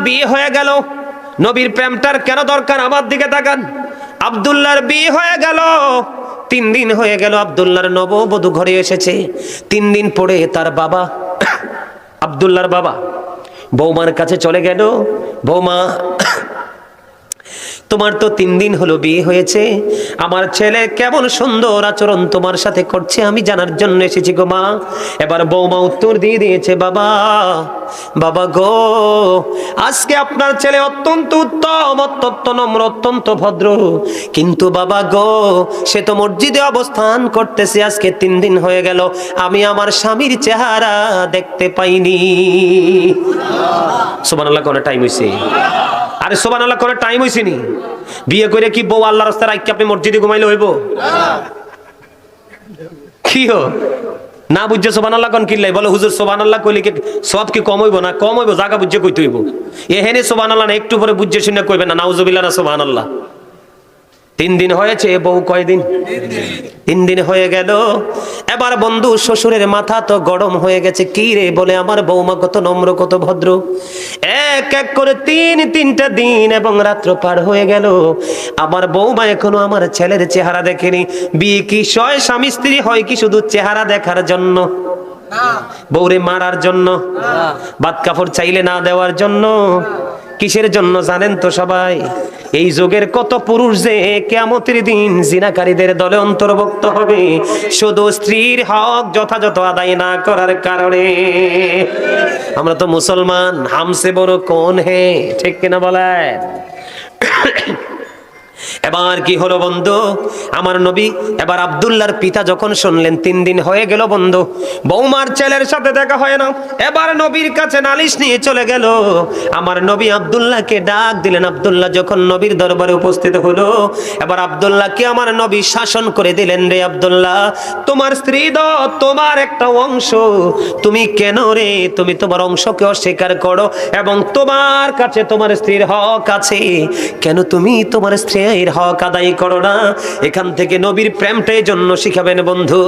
বিয়ে হয়ে গেল। নবীর প্রেমটার কেন দরকার? আমার দিকে তাকান। আব্দুল্লাহর বিয়ে হয়ে গেল, 3 দিন হয়ে গেল আব্দুল্লাহর নববধূ ঘরে এসেছে। 3 দিন পরে তার বাবা, আব্দুল্লাহর বাবা বৌমার কাছে চলে গেল। বৌমা, তোমার তো 3 দিন হলো বিয়ে হয়েছে, আমার ছেলে কেমন সুন্দর আচরণ তোমার সাথে করছে আমি জানার জন্য এসেছি গো মা। এবার বৌমা উত্তর দিয়ে দিয়েছে, বাবা, বাবা গো, আজকে আপনার ছেলে অত্যন্ত উত্তম, অত্যন্ত নম্র, অত্যন্ত ভদ্র, কিন্তু বাবা গো, সে তো মসজিদে অবস্থান করতেছে, আজকে 3 দিন হয়ে গেল, আমি আমার স্বামীর চেহারা দেখতে পাইনি। সুবহানাল্লাহ, কোন টাইম হইছে? আরে সুবহানাল্লাহ, কোন টাইম হইছে নি? বিয়ে করে কি বউ আল্লাহর রাস্তায় রাখকে আপনি মসজিদে ঘুমাইলে হইব? কি হো না বুঝছে সুবহানাল্লাহ কোন কিল্লাই? বলে হুজুর সুবহানাল্লাহ কইলে কি সব কি কম হইব? না কম হইব, জায়গা বুঝছে কইতে হইব। এহেনে সুবহানাল্লাহ না, একটু পরে বুঝছে শুনে কইবে না নাউজুবিল্লাহ না সুবহানাল্লাহ। 3 দিন হয়েছে, বউ কয়দিন? 3 দিন হয়ে গেল। এবার বন্ধু শ্বশুরের মাথা তো গরম হয়ে গেছে। কি রে? বলে আমার বৌমা কত নম্র, কত ভদ্র। এক এক করে 3টা দিন এবং রাত্র পার হয়ে গেল, আমার বৌমা এখনো আমার ছেলের চেহারা দেখেনি। বিয়ে কি সয় স্বামী স্ত্রী হয় কি শুধু চেহারা দেখার জন্য? বউরে মারার জন্য? ভাত কাপড় চাইলে না দেওয়ার জন্য? কিসের জন্য জানেন তো সবাই? এই যুগের কত পুরুষ যে কিয়ামতের দিন জিনাকারীদের দলে অন্তর্ভুক্ত হবে শুধু স্ত্রীর হক যথাযথ আদায় না করার কারণে। আমরা তো মুসলমান, হামসে বড় কোন হে, ঠিক কিনা বলেন? এবার কি হলো বন্ধু, আমার নবী এবার আব্দুল্লাহর পিতা যখন শুনলেন 3 দিন হয়ে গেল বন্ধু, বৌমার ছেলের সাথে দেখা হয় না, এবার নবীর কাছে নালিশ নিয়ে চলে গেল। আমার নবী আব্দুল্লাহকে ডাক দিলেন। আব্দুল্লাহ যখন নবীর দরবারে উপস্থিত হলো, এবার আব্দুল্লাহকে আমার নবী শাসন করে দিলেন, রে আব্দুল্লাহ, তোমার স্ত্রী তো তোমার একটা অংশ, তুমি কেন রে তুমি তোমার অংশকে অস্বীকার করো? এবং তোমার কাছে তোমার স্ত্রীর হক আছে, কেন তুমি তোমার স্ত্রীর হক আদায় করো না? এখান থেকে নবীর প্রেমটাই জন্য শিখাবেন বন্ধু।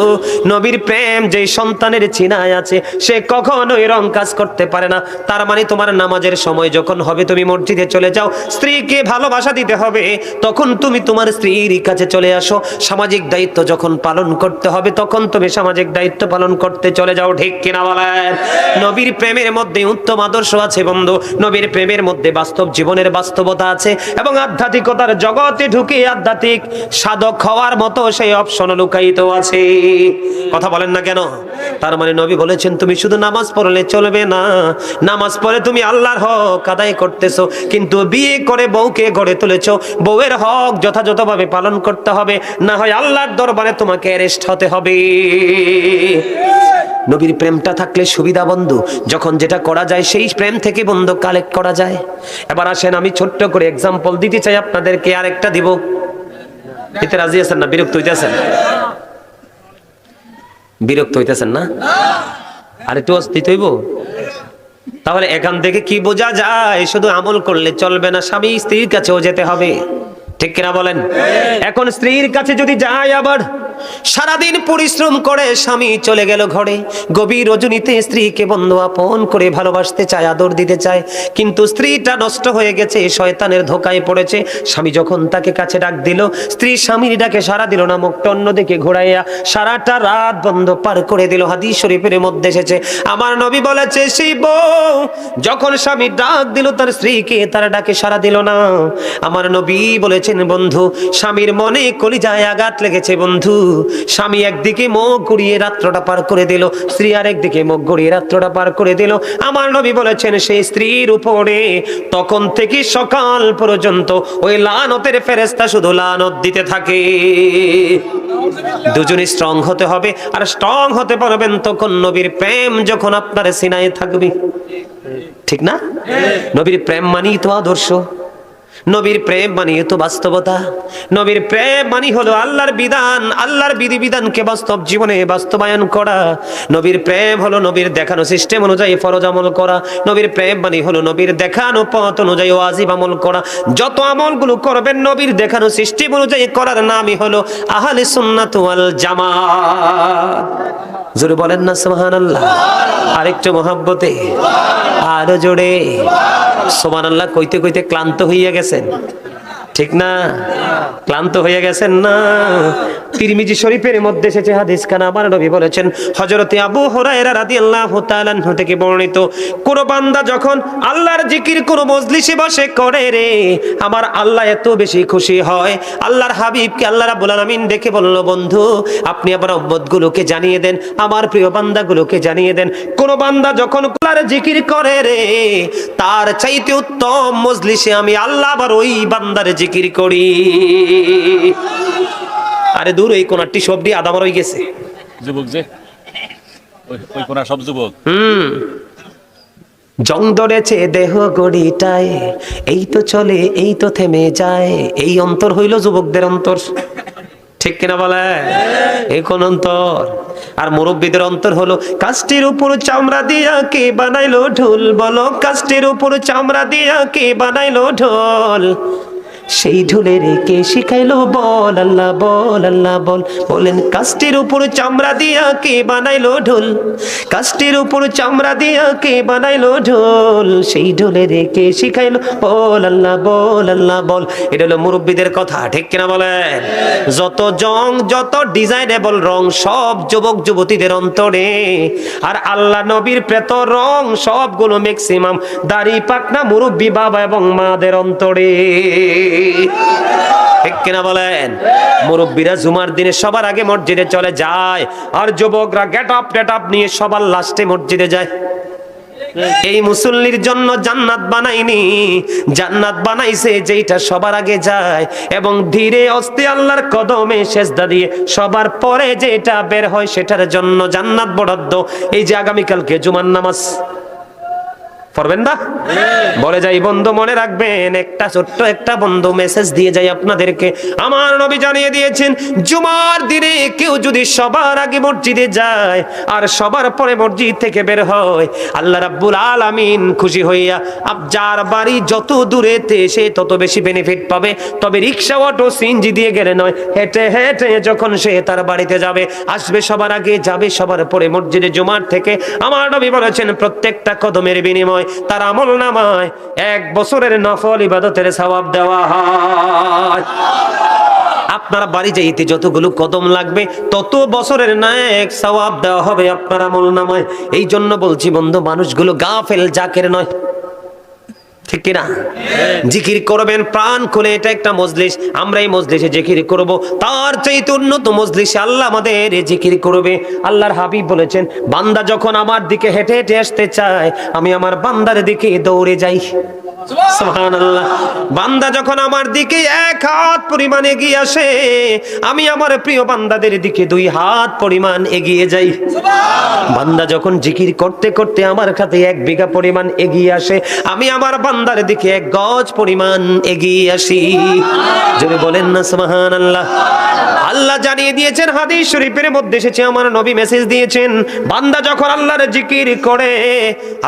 নবীর প্রেম যে সন্তানের চিনায় আছে সে কখনোই রং কাজ করতে পারে না। তার মানে তোমার নামাজের সময় যখন হবে তুমি মসজিদে চলে যাও, স্ত্রীকে ভালোবাসা দিতে হবে, তখন তুমি তোমার স্ত্রীর কাছে চলে আসো। সামাজিক দায়িত্ব যখন পালন করতে হবে তখন তুমি সামাজিক দায়িত্ব পালন করতে চলে যাও, ঠিক কিনা বলেন? নবীর প্রেমের মধ্যে উত্তম আদর্শ আছে বন্ধু। নবীর প্রেমের মধ্যে বাস্তব জীবনের বাস্তবতা আছে এবং আধ্যাত্মিকতার জগতে ঢুকে আধ্যাত্মিক সাধক হওয়ার মতো সেই অপশন লুকায়িত আছে। কথা বলেন না কেন? তার মানে নবী বলেছেন তুমি শুধু নামাজ পড়লে চলবে না, নামাজ পড়ে তুমি আল্লাহর হক আদায় করতেছো, কিন্তু বিয়ে করে বউকে গড়ে তুলেছো, বউয়ের হক যথাযথভাবে পালন করতে হবে, না হয় আল্লাহর দরবারে তোমাকে অ্যারেস্ট হতে হবে। নবীর প্রেমটা থাকলে সুবিধা বন্ধু, যখন যেটা করা যায় সেই প্রেম থেকে বন্ধু কালেক্ট করা যায়। এবার আসেন আমি ছোট্ট করে এক্সাম্পল দিতে চাই আপনাদেরকে, আরেকটা দিব। এতে রাজি আছেন না? বিরক্ত হইতেছেন? বিরক্ত হইতেছেন না? আর একটু অস্থিত হইব। তাহলে এখান থেকে কি বোঝা যায়? শুধু আমল করলে চলবে না, স্বামী স্ত্রীর কাছেও যেতে হবে, ঠিক কিনা বলেন? এখন স্ত্রীর কাছে যদি যায়, আবার সারাদিন পরিশ্রম করে স্বামী চলে গেল ঘরে, গভীর রজনীতে স্ত্রীকে বন্ধু আপন করে ভালোবাসতে চায়, আদর দিতে চায়, কিন্তু স্ত্রীটা নষ্ট হয়ে গেছে, শয়তানের ধোকায় পড়েছে। স্বামী যখন তাকে কাছে ডাক দিল, স্ত্রী স্বামীর ডাকে সাড়া দিল না, মুখটা অন্যদিকে ঘুরাইয়া সারাটা রাত বন্ধ পার করে দিল। হাদিস শরীফের মধ্যে এসেছে, আমার নবী বলেছে সেই বউ যখন স্বামী ডাক দিল তার স্ত্রীকে, তার ডাকে সাড়া দিল না, আমার নবী বলেছেন বন্ধু স্বামীর মনে কলিজায় আঘাত লেগেছে বন্ধু। স্বামী একদিকে মুখ ঘুরিয়ে রাত্রটা পার করে দিল, স্ত্রী আরেকদিকে মুখ ঘুরিয়ে রাত্রটা পার করে দিল। আমার নবী বলেছেন সেই স্ত্রীর উপরে তখন থেকে সকাল পর্যন্ত ওই লানতের ফেরেশতা শুধু লানত দিতে থাকে। দুজনে স্ট্রং হতে হবে, আর স্ট্রং হতে পারবেন তখন নবীর প্রেম যখন আপনার সিনায় থাকবে, ঠিক না? নবীর প্রেম মানেই তো আদর্শ। নবীর প্রেম মানে তো বাস্তবতা। নবীর প্রেম মানে হলো আল্লাহর বিধান, আল্লাহর বিধিবিধানকে বাস্তব জীবনে বাস্তবায়ন করা। নবীর প্রেম হলো নবীর দেখানো সিস্টেম অনুযায়ী ফরজ আমল করা। নবীর প্রেম মানে হলো নবীর দেখানো পথ অনুযায়ী ওয়াজিব আমল করা। যত আমলগুলো করবেন নবীর দেখানো সিস্টেম অনুযায়ী করার নামই হলো আহলে সুন্নাত ওয়াল জামাত। জোরে বলেন না সুবহানাল্লাহ। আরেকটু মহব্বতে, আরো জোরে সুবহানাল্লাহ। কইতে কইতে ক্লান্ত হইয়া গেছেন, ঠিক না? ক্লান্ত হয়ে গেছেন না? তিরমিজি শরীফের মধ্যে এসেছে হাদিস খানা, আমার নবী বলেছেন, হযরতে আবু হুরায়রা রাদিয়াল্লাহু তাআলা আনহু থেকে বর্ণিত, কোন বান্দা যখন আল্লাহর জিকির কোন মজলিসে বসে করে রে, আমার আল্লাহ এত বেশি খুশি হয়। আল্লাহর হাবিবকে আল্লাহ রাব্বুল আলামিন ডেকে বলল, বন্ধু আপনি আমার উম্মতগুলোকে জানিয়ে দেন, আমার প্রিয় বান্দাগুলোকে জানিয়ে দেন, কোন বান্দা যখন আল্লাহর জিকির করে রে, তার চাইতে উত্তম মজলিসে আমি আল্লাহ আবার ওই বান্দার জিকির করি। আরে দূর, এই কোনাটি সব দিয়ে আদামার হয়ে গেছে। যুবক যে ওই কোনা সব যুবক। জং ধরেছে দেহ গড়িটায়, এই তো চলে এই তো থেমে যায়। এই অন্তর হইল যুবকদের অন্তর, ঠিক কিনা বলে? এই কোন অন্তর? আর মুরব্বীদের অন্তর হলো, কাষ্টের উপর চামড়া দিয়া কে বানাইলো ঢোল, বলো কাষ্টের উপর চামড়া দিয়া কে বানাইলো ঢোল, সেই ঢোলের কে শিখাইলো বল আল্লাহ বল আল্লাহ বল। বলেন কাষ্টের উপর চামড়া দিয়া কে বানাইলো ঢোল, কাষ্টের উপর চামড়া দিয়া কে বানাইলো ঢোল, সেই ঢোলের কে শিখাইলো বল আল্লাহ বল আল্লাহ বল। এটা হলো মুরব্বীদের কথা, ঠিক কিনা বলেন? যত জং যত ডিজাইনেবল রং সব যুবক যুবতীদের অন্তরে, আর আল্লাহ নবীর প্রেত রং সবগুলো ম্যাক্সিমাম দাড়ি পাকনা মুরব্বী বাবা এবং মাদের অন্তরে, ঠিক কিনা বলেন? মুরব্বীরা জুমার দিনে সবার আগে মসজিদে চলে যায়, আর যুবকরা গেট আপ নিয়ে সবার লাস্টে মসজিদে যায়। এই মুসল্লির জন্য জান্নাত বানাইনি, জান্নাত বানাইছে যেটা সবার আগে যায় এবং ধীরে আস্তে আল্লাহর কদমে সেজদা দিয়ে সবার পরে যেটা বের হয় সেটার জন্য জান্নাত বরাদ্দ। এই যে আগামীকালকে জুমার নামাজ পড়বেন না? বলে যাই বন্ধু, মনে রাখবেন, একটা ছোট্ট একটা বন্ধু মেসেজ দিয়ে যাই আপনাদেরকে, আমার নবী জানিয়ে দিয়েছেন, জুমার দিনে কেউ যদি সবার আগে মসজিদে যায় আর সবার পরে মসজিদ থেকে বের হয়, আল্লাহ রাব্বুল আলামিন খুশি হইয়া যার বাড়ি যত দূরেতে সে তত বেশি বেনিফিট পাবে। তবে রিক্সা অটো সিএনজি দিয়ে গেলে নয়, হেঁটে হেঁটে যখন সে তার বাড়িতে যাবে, আসবে সবার আগে, যাবে সবার পরে মসজিদে জুমার থেকে, আমার নবী বলেছেন প্রত্যেকটা কদমের বিনিময় তার আমল নামায় 1 বছরের নফল ইবাদতের সওয়াব দেওয়া হয়। আপনার বাড়ি যাইতে যতগুলো কদম লাগবে তত বছরের নেক সওয়াব দেওয়া হবে আপনার আমল নামায়। এই জন্য বলছি বন্ধু, মানুষগুলো গাফেল জাকের নয়, ঠিক কিনা? জিকির করবেন প্রাণ খুলে, এটা একটা মজলিস, আমরা এই মজলিসে জিকির করব, তার চাইতে উন্নত মজলিসে আল্লাহ আমাদের জিকির করবে। আল্লাহর হাবিব বলেছেন, বান্দা যখন আমার দিকে হেঁটে হেঁটে আসতে চায়, আমি আমার বান্দার দিকে দৌড়ে যাই। সুবহানাল্লাহ। বান্দা যখন আমার দিকে 1 হাত পরিমাণ এগিয়ে আসে, আমি আমার প্রিয় বান্দাদের দিকে 2 হাত পরিমাণ এগিয়ে যাই। বান্দা যখন জিকির করতে করতে আমার কাছে 1 বিঘা পরিমাণ এগিয়ে আসে, আমি আমার বান্দার দিকে 1 গজ পরিমাণ এগিয়ে আসি। যদি বলেন না সুবহানাল্লাহ। আল্লাহ জানিয়ে দিয়েছেন, হাদিস শরীফের মধ্যে এসেছে, আমার নবী মেসেজ দিয়েছেন, বান্দা যখন আল্লাহর জিকির করে,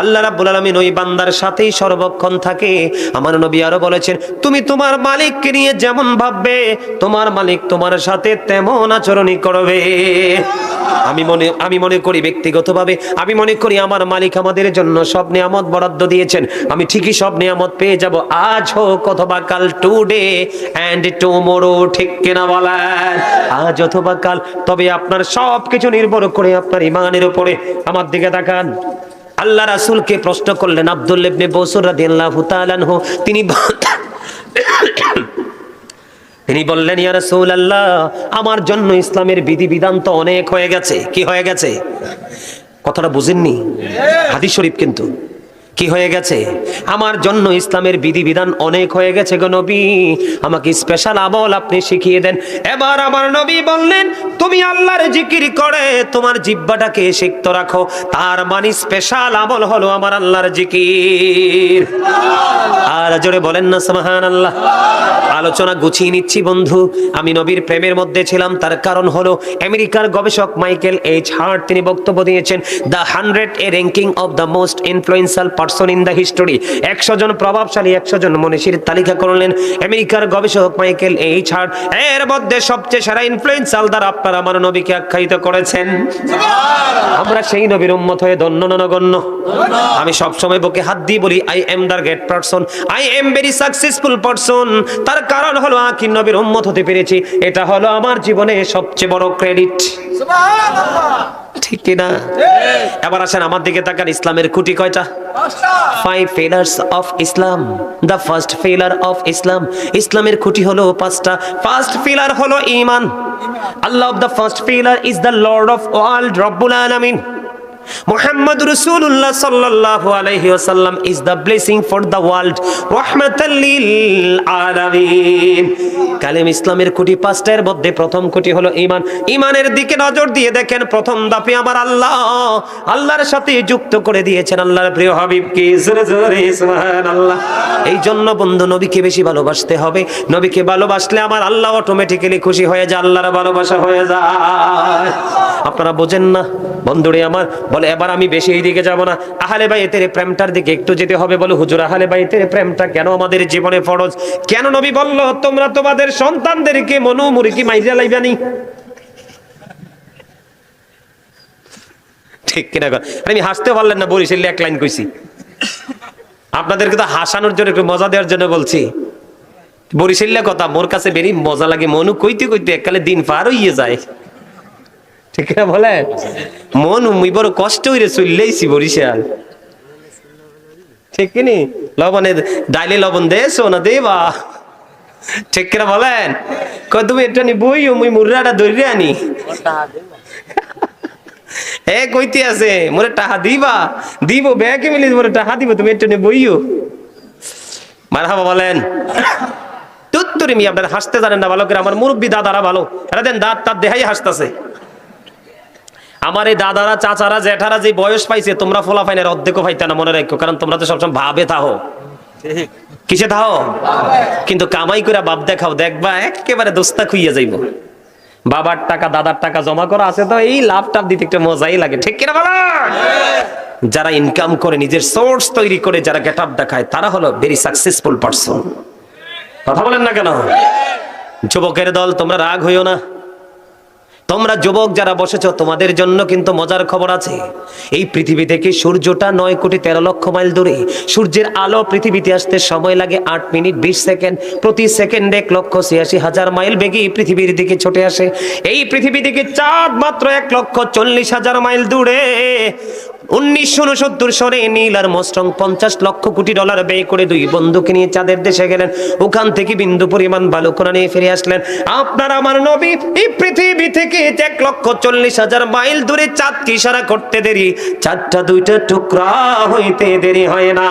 আল্লাহ রাব্বুল আলামিন ওই বান্দার সাথেই সর্বক্ষণ থাকে। আমার নবী আরো বলেছেন, তুমি তোমার মালিককে নিয়ে যেমন ভাববে, তোমার মালিক তোমার সাথে তেমন আচরণই করবে। আমি মনে করি ব্যক্তিগতভাবে আমি মনে করি আমার মালিক আমাদের জন্য সব নিয়ামত বরাদ্দ দিয়েছেন, আমি ঠিকই সব নিয়ামত পেয়ে যাব, আজ হোক অথবা কাল, টুডে এন্ড টুমরো, ঠিক কিনা বলেন? আজ অথবা কাল। তবে আপনার সবকিছু নির্ভর করে আপনার ঈমানের উপরে। আমার দিকে তাকান, আল্লাহ রাসূলকে প্রশ্ন করলেন আব্দুল্লাহ ইবনে বসর রাদিয়াল্লাহু তাআলা আনহু, তিনি বললেন, ইয়া রাসূলুল্লাহ, আমার জন্য ইসলামের বিধিবিধান তো অনেক হয়ে গেছে। কি হয়ে গেছে? কথাটা বুঝেননি? হাদিস শরীফ কিন্তু কি হয়ে গেছে? আমার জন্য ইসলামের বিধিবিধান অনেক হয়ে গেছে গো নবী, আমাকে স্পেশাল আমল আপনি শিখিয়ে দেন। এবার আমার নবী বললেন, তুমি আল্লাহর জিকির করে তোমার জিহ্বাটাকে সিক্ত রাখো, তার মানে স্পেশাল আমল হলো আমার আল্লাহর জিকির। আর জোরে বলেন না সুবহানাল্লাহ। আলোচনা গুছিয়ে নিচ্ছি বন্ধু। আমি নবীর প্রেমের মধ্যে ছিলাম, তার কারণ হলো আমেরিকার গবেষক মাইকেল এইচ হার্ট তিনি বক্তব্য দিয়েছেন the 100 A ranking of the most influential person in the history. 100 জন প্রভাবশালী 100 জন মনীষীর তালিকা করলেন আমেরিকার গবেষক মাইকেল এইচ হার্ট। এর মধ্যে সবচেয়ে সেরা ইনফ্লুয়েন্সিয়াল দ্বারা আপনারা আমার নবীকে আখ্যায়িত করেছেন। আমরা সেই নবীর উম্মত হয়ে ধন্য নগণ্য। আমি সব সময় বুকে হাত দিয়ে বলি I am the great person, I am very successful person. তার কারণ হলো আখির নবীর উম্মত হতে পেরেছি, এটা হলো আমার জীবনে সবচেয়ে বড় ক্রেডিট। সুবহানাল্লাহ, ঠিক কি না? এবার আসেন আমার দিকে তাকান। ইসলামের খুঁটি কয়টা? 5 pillars of Islam. The first pillar of Islam. ইসলামের খুঁটি হলো 5টা। ফার্স্ট পিলার হলো ঈমান। আল্লাহ of the first pillar is the Lord of all, Rabbul Alamin. Muhammad Rasulullah sallallahu alayhi wa sallam is the blessing for the world, rahmatan lil alamin. কালেম ইসলামের খুঁটি 5টার মধ্যে প্রথম খুঁটি হলো ঈমান। ঈমানের দিকে নজর দিয়ে দেখেন, প্রথম ধাপে আমার আল্লাহর সাথে যুক্ত করে দিয়েছেন আল্লাহর প্রিয় হাবিবকে। জোরে জোরে সুবহানাল্লাহ। এই জন্য বন্ধু নবীকে বেশি ভালোবাসতে হবে। নবীকে ভালোবাসলে আমার আল্লাহ অটোমেটিক্যালি খুশি হয়ে যায়, আল্লাহর ভালোবাসা হয়ে যায়। আপনারা বোঝেন না বন্ধুরে আমার। বলে এবার আমি বেশি এই দিকে যাব না, আহলে বাইতের প্রেমটার দিকে একটু যেতে হবে। বলো হুজুর আহলে বাইতের প্রেমটা কেন আমাদের জীবনে ফরজ? কেন নবী বলল তোমরা তোমাদের সন্তানদেরকে মনু মুরগি মাইরা লাইবানি? ঠিক কিনা? আমি হাসতে পারলেন না, বরিশালে এক লাইন কইছি। আপনাদেরকে তো হাসানোর জন্য, একটু মজা দেওয়ার জন্য বলছি। বরিশালের কথা মোর কাছে বেরি মজা লাগে। মনু কইতে কইতে এককালে দিন পার হইয়ে যায়। ঠিক না বলে? মন মুই বড় কষ্ট হইরে চললেইছি বরিশাল। ঠিক কিনি? লবণে ডাইলে লবণ দেছো না দেবা? ঠিক কিনা বলেন? কই তুমি এটা নি বইও মুই মুররাটা ধরে আনি। এ কইতে আছে মোরে টাকা দিবা? দিব ব্যাগে মিলি মোরে টাকা দিব, তুমি এটা নি বইও। মারহাবা বলেন। তুত্তুরি মি আপনারা হাসতে জানেন না ভালো করে। আমার মুরব্বি দাদারা ভালো, এরা দেন দাঁত তার দেহাই হাসতাছে। আমার এই দাদারা চাচারা জেঠারা যে বয়স পাইছে, তোমরা ফোলা ফাইনের অর্ধেকও পাইতে না, মনে রাখো। কারণ তোমরা তো সবসময় ভাবে থাকো। কিসে থাকো? কিন্তু কামাই করে বাপ দেখাও, দেখবা একেবারে দোস্তা খুইয়া যাইব। বাবার টাকা দাদার টাকা জমা করা আছে তো এই লাভ টাভ দিতে একটু মজাই লাগে। ঠিক কিনা বলো? যারা ইনকাম করে নিজের সোর্স তৈরি করে যারা গেট আপ দেখায়, তারা হলো ভেরি সাকসেসফুল পারসন। কথা বলেন না কেন? যুবকের দল তোমরা রাগ হইও না। তোমরা যুবক যারা বসেছ, তোমাদের জন্য কিন্তু মজার খবর আছে। এই পৃথিবী থেকে সূর্যটা 9 কোটি 13 লক্ষ মাইল দূরে। সূর্যের আলো পৃথিবীতে আসতে সময় লাগে 8 মিনিট 20 সেকেন্ড। প্রতি সেকেন্ডে 1,86,000 মাইল বেগে পৃথিবীর দিকে ছুটে আসে। এই পৃথিবী থেকে চাঁদ মাত্র 1,40,000 মাইল দূরে। 1969 সনে নীল আর মস্ট্রং $50 লক্ষ কোটি ব্যয় করে 2 বন্ধুকে নিয়ে চাঁদের দেশে গেলেন। ওখান থেকে বিন্দু পরিমাণ বালুকণা নিয়ে ফিরে আসলেন। আপনার আমার নবী এই পৃথিবী থেকে 1,40,000 মাইল দূরে চাঁদকে ইশারা করতে দেরি, চাঁদটা 2টা টুকরা হইতে দেরি হয় না।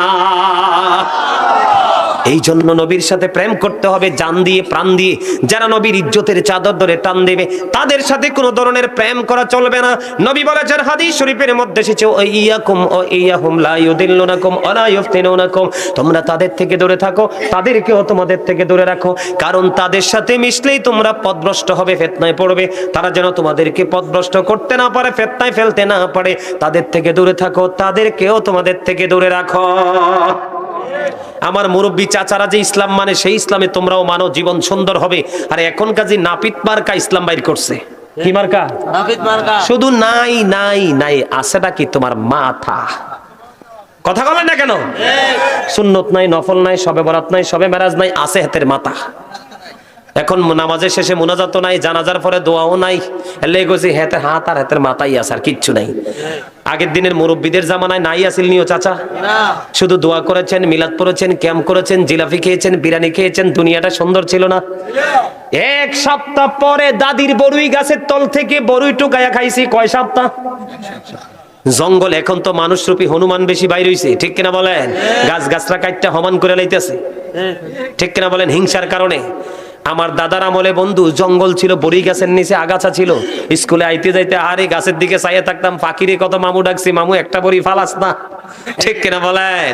এই জন্য নবীর সাথে প্রেম করতে হবে জান দিয়ে প্রাণ দিয়ে। যারা নবীর ইজ্জতের চাদর ধরে টান দেবে, তাদের সাথে কোনো ধরনের প্রেম করা চলবে না। নবী বলেছেন হাদিস শরীফের মধ্যে এসেছে, ও ইয়াকুম ও ইয়াহুম লা ইউদিল্লুনাকুম ওয়া লা ইফতিনুনাকুম। তোমরা তাদের থেকে দূরে থাকো, তাদেরকেও তোমাদের থেকে দূরে রাখো। কারণ তাদের সাথে মিশলেই তোমরা পথভ্রষ্ট হবে, ফিতনায় পড়বে। তারা যেন তোমাদেরকে পথভ্রষ্ট করতে না পারে, ফিতনায় ফেলতে না পারে। তাদের থেকে দূরে থাকো, তাদেরকেও তোমাদের থেকে দূরে রাখো। আমার মুরব্বী চাচারা যে ইসলাম মানে, সেই ইসলামে তোমরাও মানো, জীবন সুন্দর হবে। আর এখন কাজী নাপিত মার্কা ইসলাম বাইর করছে। কি মার্কা? নাপিত মার্কা। শুধু নাই নাই নাই, আছেটা কি? তোমার মাথা। কথা বলেন না কেন? সুন্নত নাই, নফল নাই, শবে বরাত নাই, শবে মেরাজ নাই, আছে হাতের মাথা। এখন নামাজের শেষে মুনাজাত নাই, জানাজার পরে দোয়াও নাই, লেগোজি হাতের হাত আর হাতের মাথাই আছে, আর কিচ্ছু নাই। আগের দিনের মুরব্বীদের জামানায় নাই আসিল নিও চাচা? শুধু দোয়া করেছেন, মিলাদ পড়েছেন, ক্যাম্প করেছেন, জিলাপি খেয়েছেন, বিরিয়ানি খেয়েছেন, দুনিয়াটা সুন্দর ছিল না? 1 সপ্তাহ পরে দাদির বড়ুই গাছের তল থেকে বড়ুই টুকায়া খাইছি। কয় সপ্তাহ? জঙ্গল। এখন তো মানুষ রূপী হনুমান বেশি বাইর হইছে। ঠিক কিনা বলেন? গাছ গাছরা কাটটা সমান করে লাইতেছে। ঠিক কিনা বলেন? হিংসার কারণে। আমার দাদার আমলে বন্ধু জঙ্গল ছিল, বড়ি গাছের নিচে আগাছা ছিল। স্কুলে আইতে যাইতে আরে গাছের দিকে চাইয়ে থাকতাম, পাখিরে কত মামু ডাকছি, মামু একটা বড়ি ফালাস না, ঠিক কিনা বলেন?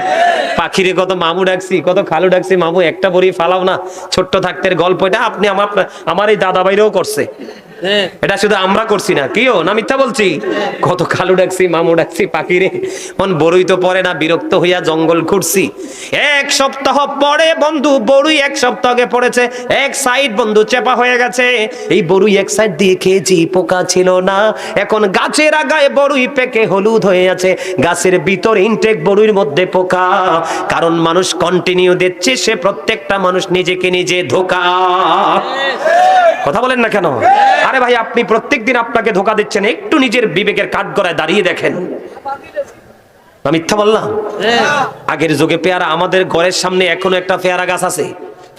পাখিরে কত মামু ডাকছি, কত খালু ডাকছি, মামু একটা বড়ি ফালাও না। ছোট্ট থাকতে গল্প, এটা আপনি আমার এই দাদা ভাইরাও করছে, এটা শুধু আমরা করছি না, কিও না মিথ্যা বলছি? কত খালু ডাকছি, মামু ডাকছি, পাখিরে মন বড়ই তো পরে না, বিরক্ত হইয়া জঙ্গল খুঁড়ছি। এক সপ্তাহ পরে বন্ধু বড়ুই এক সপ্তাহ আগে পড়েছে, এক সাইড বন্ধু চেপা হয়ে গেছে। এই বড়ুই এক সাইড দিয়ে খেয়েছি, পোকা ছিল না। এখন গাছের আগায় বড়ুই পেকে হলুদ হয়ে আছে, গাছের ভিতর ইনটেক বড়ুইর মধ্যে পোকা। কারণ মানুষ কন্টিনিউ দিচ্ছে, সে প্রত্যেকটা মানুষ নিজেকে নিজে ধোঁকা। কথা বলেন না কেন? আরে ভাই, আপনি প্রত্যেকদিন আপনাকে ধোঁকা দিচ্ছেন, একটু নিজের বিবেকের কাঠগড়ায় দাঁড়িয়ে দেখেন। আমি মিথ্যা বললাম? আগের যুগে পেয়ারা, আমাদের ঘরের সামনে এখনো একটা পেয়ারা গাছ আছে,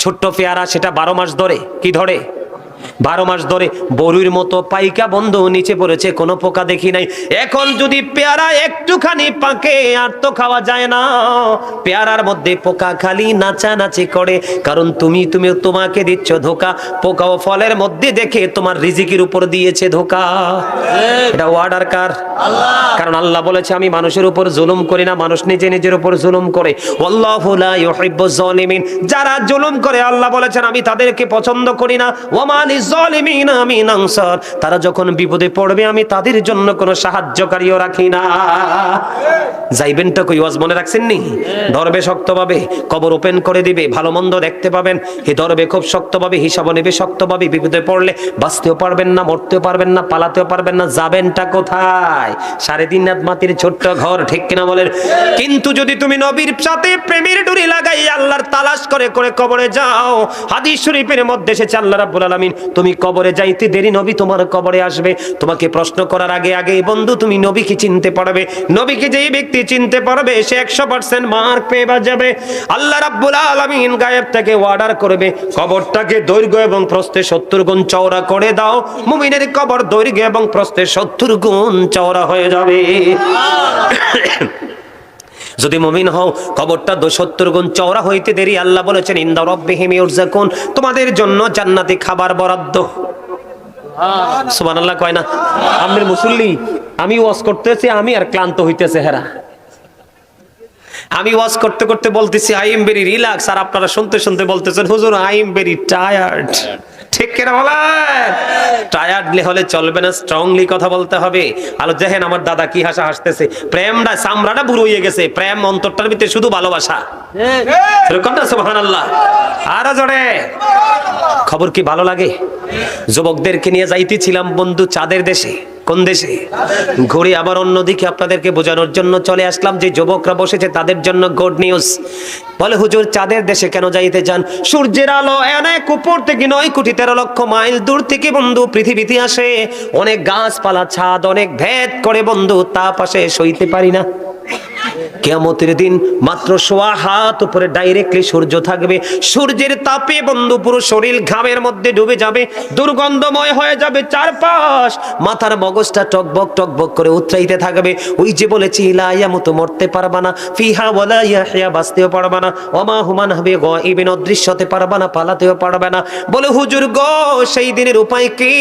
ছোট্ট পেয়ারা, সেটা 12 মাস ধরে। কি ধরে? 12 মাস ধরে। বড়ুইর মতো পাইকা বন্ধু নিচে পড়েছে, কোনো পোকা দেখি নাই। এখন যদি পেয়ারা একটুখানি পাকে, আর তো খাওয়া যায় না। পেয়ারার মধ্যে পোকা খালি নাচানাচি করে, কারণ তুমি তোমাকে দিচ্ছ ধোকা। পোকা ও ফলের মধ্যে দেখে তোমার রিজিকের উপর দিয়েছে ধোকা। এটা অর্ডার কার? কারণ আল্লাহ বলেছে, আমি মানুষের উপর জুলুম করি না, মানুষ নিজে নিজের উপর জুলুম করে। আল্লাহু লা ইউহিব্বুজ জালিমিন। যারা জুলুম করে আল্লাহ বলেছেন আমি তাদেরকে পছন্দ করি না। ওয়া লিয-যালিমিনা মিন আনসার। তারা যখন বিপদে পড়বে আমি তাদের জন্য কোনো সাহায্যকারীও রাখি না। যাইবেন তো কই? ওয়াজ মনে রাখছেন নি? ধরবে শক্তভাবে, কবর ওপেন করে দিবে, ভালো মন্দ দেখতে পাবেন। হে ধরবে খুব শক্তভাবে, হিসাব নেবে শক্তভাবে। বিপদে পড়লে বাঁচতেও পারবেন না, মরতেও পারবেন না, পালাতেও পারবেন না। যাবেনটা কোথায়? 3.5 হাত মাটির ছোট্ট ঘর, ঠিক কিনা বলেন? কিন্তু যদি তুমি নবীর সাথে প্রেমের ডুরি লাগাই আল্লাহর তালাশ করে করে কবরে যাও, হাদিস শরীফের মধ্যে এসেছে আল্লাহ রাব্বুল আলামিন তুমি কবরে যাইতে দেরি, নবী তোমার কবরে আসবে। তোমাকে প্রশ্ন করার আগে আগেই বন্ধু তুমি নবীকে চিনতে পারবে। নবীকে যেই ব্যক্তি চিনতে পারবে সে 100% মার্ক পেয়ে যাবে। আল্লাহ রাব্বুল আলামিন গায়েব থেকে অর্ডার করবে, কবরটাকে দৈর্ঘ্য এবং প্রস্থে 70 গুণ চওড়া করে দাও। মুমিনের কবর দৈর্ঘ্য এবং প্রস্থে 70 গুণ চওড়া হয়ে যাবে। যদি মুমিন হও, কবরটা 70 গুণ চওড়া হইতে দেরি। আল্লাহ বলেছেন ইনদা রাব্বিহিম ইউরযাকুন, তোমাদের জন্য জান্নাতি খাবার বরাদ্দ। সুবহানাল্লাহ কয় না? আমাদের মুসল্লি, আমি ওয়াজ করতেছি, আমি আর ক্লান্ত হইতেছে হেরা। আমি ওয়াজ করতে করতে বলতেছি আই এম ভেরি রিল্যাক্স, আর আপনারা শুনতে শুনতে বলতেছেন হুজুর আই এম ভেরি টায়ার্ড। ঠিক কিনা বলেন? টায়ার্ডলি হলে চলবে না, স্ট্রংলি কথা বলতে হবে। আলো দেখেন আমার দাদা কি হাসা হাসতেছে। প্রেমটা চামড়াটা বুড়ো হয়ে গেছে, প্রেম অন্তরটার ভিতরে শুধু ভালোবাসা। সুবহানাল্লাহ। আরো জোরে। খবর কি ভালো লাগে? যুবকদেরকে নিয়ে যাইতেছিলাম বন্ধু চাঁদের দেশে। কোন দেশে? ঘুরে আবার অন্যদিকে আপনাদেরকে বোঝানোর জন্য চলে আসলাম যে যুবকরা বসেছে তাদের জন্য গুড নিউজ। বলে হুজুর চাঁদের দেশে কেন যাইতে চান? সূর্যের আলো অনেক উপর থেকে 9 কোটি 13 লক্ষ মাইল দূর থেকে বন্ধু পৃথিবীতে আসে। অনেক গাছপালা, ছাদ অনেক ভেদ করে বন্ধু, তাপ আসে, সইতে পারি না। কিয়ামতের দিন মাত্র 1.5 হাত উপরে ডাইরেক্টলি সূর্য থাকবে। সূর্যের তাপে বন্ধু পুরো শরীর ঘামের মধ্যে ডুবে যাবে, দুর্গন্ধময় হয়ে যাবে চারপাশ। মাথার মগজটা টকবক টকবক করে উতরাইতে থাকবে। ওই যে বলেছি লা ইয়ামুতু, মরতে পারবা না, ফিহা ওয়ালা ইয়াহইয়া, বাঁচতেও পারবা না, ওমা হুমান হবে গায়বিন, অদৃশ্য হতে পারবা না, পালাতেও পারবে না। বলে হুজুর গো সেই দিনের উপায় কি?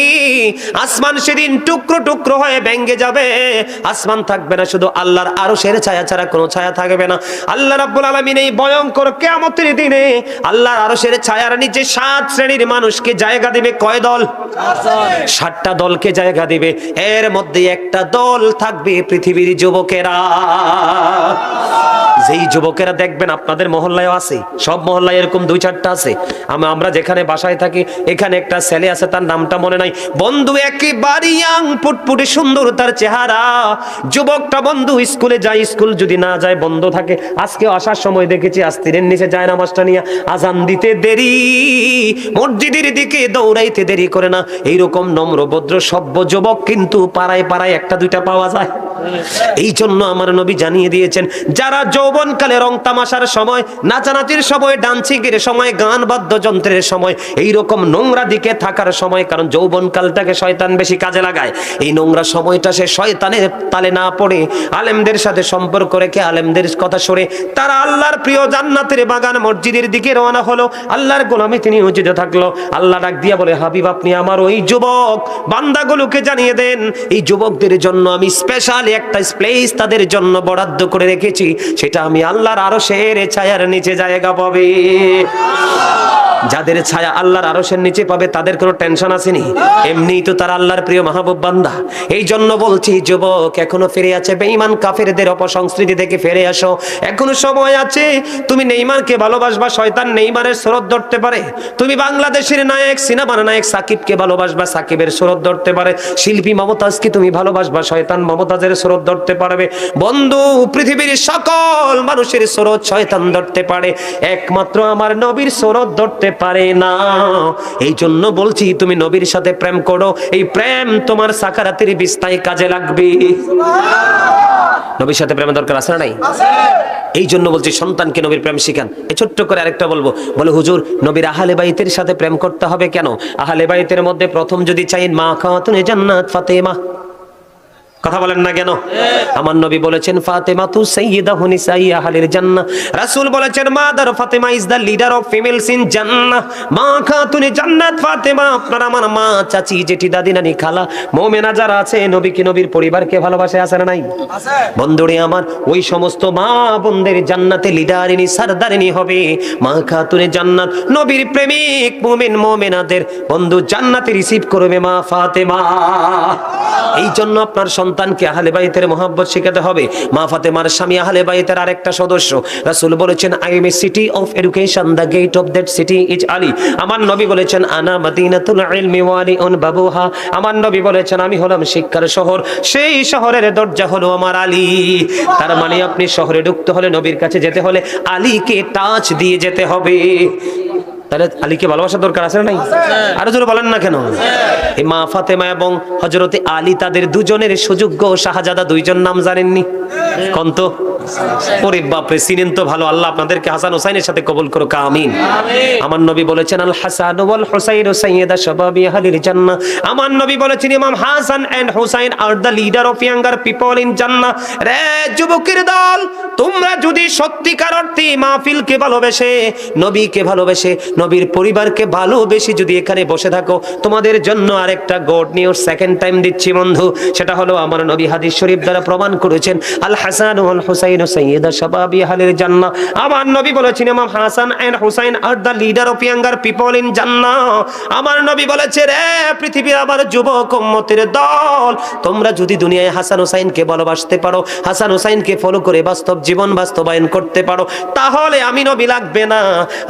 আসমান সেদিন টুকরো টুকরো হয়ে ভেঙে যাবে, আসমান থাকবে না, শুধু আল্লাহর আরশের ছায়া ছাড়া কোনো ছায়া থাকবে না। আল্লাহ রাব্বুল আলামিন এই ভয়ঙ্কর কিয়ামতের দিনে আল্লাহর আরশের ছায়ার নিচে 7 শ্রেণীর মানুষকে জায়গা দিবে। কয় দল? 7টা দলকে জায়গা দিবে। এর মধ্যে একটা দল থাকবে পৃথিবীর যুবকেরা। যেই যুবকেরা দেখবেন আপনাদের মহল্লায় আছে, সব মহল্লায় এরকম 2-4টা আছে। আমরা যেখানে বাসায় থাকি এখানে একটা ছেলে আছে, তার নামটা মনে নাই। বন্ধু একেবারে ইয়াং, ফুটফুটে সুন্দর তার চেহারা। যুবকটা বন্ধু স্কুলে যায়, স্কুল যদি না যায় বন্ধ থাকে। আজকে আসার সময় দেখেছি আস্তিরের নিচে যায় নামাজটা নিয়ে, আজান দিতে দেরি, মসজিদের দিকে দৌড়াইতে দেরি করে না। এইরকম নম্র ভদ্র সভ্য যুবক কিন্তু পাড়ায় পাড়ায় 1-2টা পাওয়া যায়। এই জন্য আমার নবী জানিয়ে দিয়েছেন, যারা যৌবনকালে রং তামাশার সময়, নাচানাচির সময়, ডান্সিংয়ের সময়, গান বাদ্যযন্ত্রের সময়, এইরকম নোংরা দিকে থাকার সময়, কারণ যৌবনকালটাকে শয়তান বেশি কাজে লাগায়, এই নোংরা সময়টা সে শয়তানের তালে না পড়ে আলেমদের সাথে সম্পর্ক রেখে আলেমদের কথা শুনে তারা আল্লাহর প্রিয় জান্নাতের বাগান মসজিদের দিকে রওনা হলো। আল্লাহর গোলামে তিনি নিয়োজিত থাকলো। আল্লাহ ডাক দিয়া বলে, হাবিব আপনি আমার ওই যুবক বান্দাগুলোকে জানিয়ে দেন, এই যুবকদের জন্য আমি স্পেশাল একটা প্লেস তাদের জন্য বরাদ্দ করে রেখেছি, সেটা আমি আল্লাহর আরশের ছায়ার নিচে জায়গা পাবে। যাদের ছায়া আল্লাহর আরশের নিচে পাবে তাদের কোনো টেনশন আসেনি, এমনিই তো তারা আল্লাহর প্রিয় মাহবুব বান্দা। এই জন্য বলছি, যুবক এখনো ফিরে আছে বেঈমান কাফেরদের অপসংস্কৃতি থেকে ফিরে আসো, এখনো সময় আছে। তুমি নেইমারকে ভালোবাসবা, শয়তান নেইমারের স্রোত ধরতে পারে। তুমি বাংলাদেশের নায়ক, সিনেমার নায়ক সাকিবকে ভালোবাসবা, সাকিবের স্রোত ধরতে পারে। শিল্পী মমতাজকে তুমি ভালোবাসবা, শয়তান মমতাজের স্রোত ধরতে পারবে। বন্ধু, পৃথিবীর সকল মানুষের স্রোত শয়তান ধরতে পারে, একমাত্র আমার নবীর স্রোত ধরতে পারে না। এই জন্য বলছি, তুমি নবীর সাথে প্রেম করো, এই প্রেম তোমার সাকারাতের বিস্তায় কাজে লাগবে। নবীর সাথে প্রেমের দরকার আছে না নাই? এই জন্য বলছি, সন্তানকে নবীর প্রেম শিখান। এই ছোট্ট করে আরেকটা বলবো, বলে হুজুর নবীর আহলে বাইতের সাথে প্রেম করতে হবে কেন? আহলে বাইতের মধ্যে প্রথম যদি চাই মা খাতুনে জান্নাত ফাতেমা, কথা বলেন না কেন? আমার নবী বলেছেন ফাতেমা তু সাইয়্যিদাতু নিসাই আহলিল জান্নাহ। রাসূল বলেছেন mother Fatima is the leader of females in জান্নাহ। মা খাতুনে জান্নাত ফাতেমা, আপনার আমার মা, চাচি, জেঠি, দাদি, নানি, খালা, মুমিনা যারা আছে, নবীকে নবীর পরিবারকে ভালোবাসে, আছে না নাই? আছে। বন্ধুরে আমার, ওই সমস্ত মা বোনদের জান্নাতে লিডারিনী সরদারিনী হবে মা খাতুনে জান্নাত। নবীর প্রেমিক মুমিন মুমিনাদের বন্ধু জান্নাতে রিসিভ করবে মা ফাতেমা। এই জন্য আপনার সন্তানকে আহলে বাইতের মহব্বত শেখাতে হবে। মা ফাতেমার স্বামী আহলে বাইতের আরেকটা সদস্য। রাসূল বলেছেন, I am a city of education, the gate of that city is Ali. আমার নবী বলেছেন, আনা মাদিনাতুল ইলমি ওয়া আলিউন বাবুহা। আমার নবী বলেছেন, আমি হলাম শিক্ষার শহর, সেই শহরের দরজা হলো আমার আলী। তার মানে আপনি শহরে ঢুকতে হলে, নবীর কাছে যেতে হলে আলীকে টাচ দিয়ে যেতে হবে। তাহলে আলীকে ভালোবাসার দরকার আছে না নাই? আরো জোরে বলেন না কেন? এই মা ফাতেমা এবং হযরতে আলী, তাদের দুজনের সুযোগ্য শাহজাদা দুইজন নাম জানেননি? কোন তো? ওরে বাপরে, চিনেন তো ভালো। আল্লাহ আপনাদেরকে হাসান হুসাইনের সাথে কবুল করুক, আমিন। আমার নবী বলেছেন, আল হাসান ওয়াল হুসাইন সাইয়্যিদা শাবাবি আহলিল জান্নাহ। আমার নবী বলেছেন, Imam Hasan and Husain are the leader of younger people in জান্নাহ। রে যুবকের দল, তোমরা যদি সত্যিকার অর্থে মাহফিলকে ভালোবেসে, নবীকে ভালোবেসে, নবীর পরিবারকে ভালোবেসে যদি এখানে বসে থাকো, তোমাদের জন্য আরেকটা গুড নিউজ সেকেন্ড টাইম দিচ্ছি বন্ধু। সেটা হলো, আমার নবী হাদিস শরীফ দ্বারা প্রমাণ করেছেন, আল হাসান ওয়াল হুসাইন সাইয়্যিদা শাবাবি আহলিল জান্নাহ। আমার নবী বলেছেন, Imam Hasan and Husain are the leader of younger people in জান্নাহ। আমার নবী বলেছে, রে পৃথিবীর আমার যুবক উম্মতের দল, তোমরা যদি দুনিয়ায় হাসান হুসাইনকে ভালোবাসতে পারো, হাসান হুসাইনকে ফলো করে বাস্তব জীবন বাস্তবায়ন করতে পারো, তাহলে আমি নবী লাগবে না।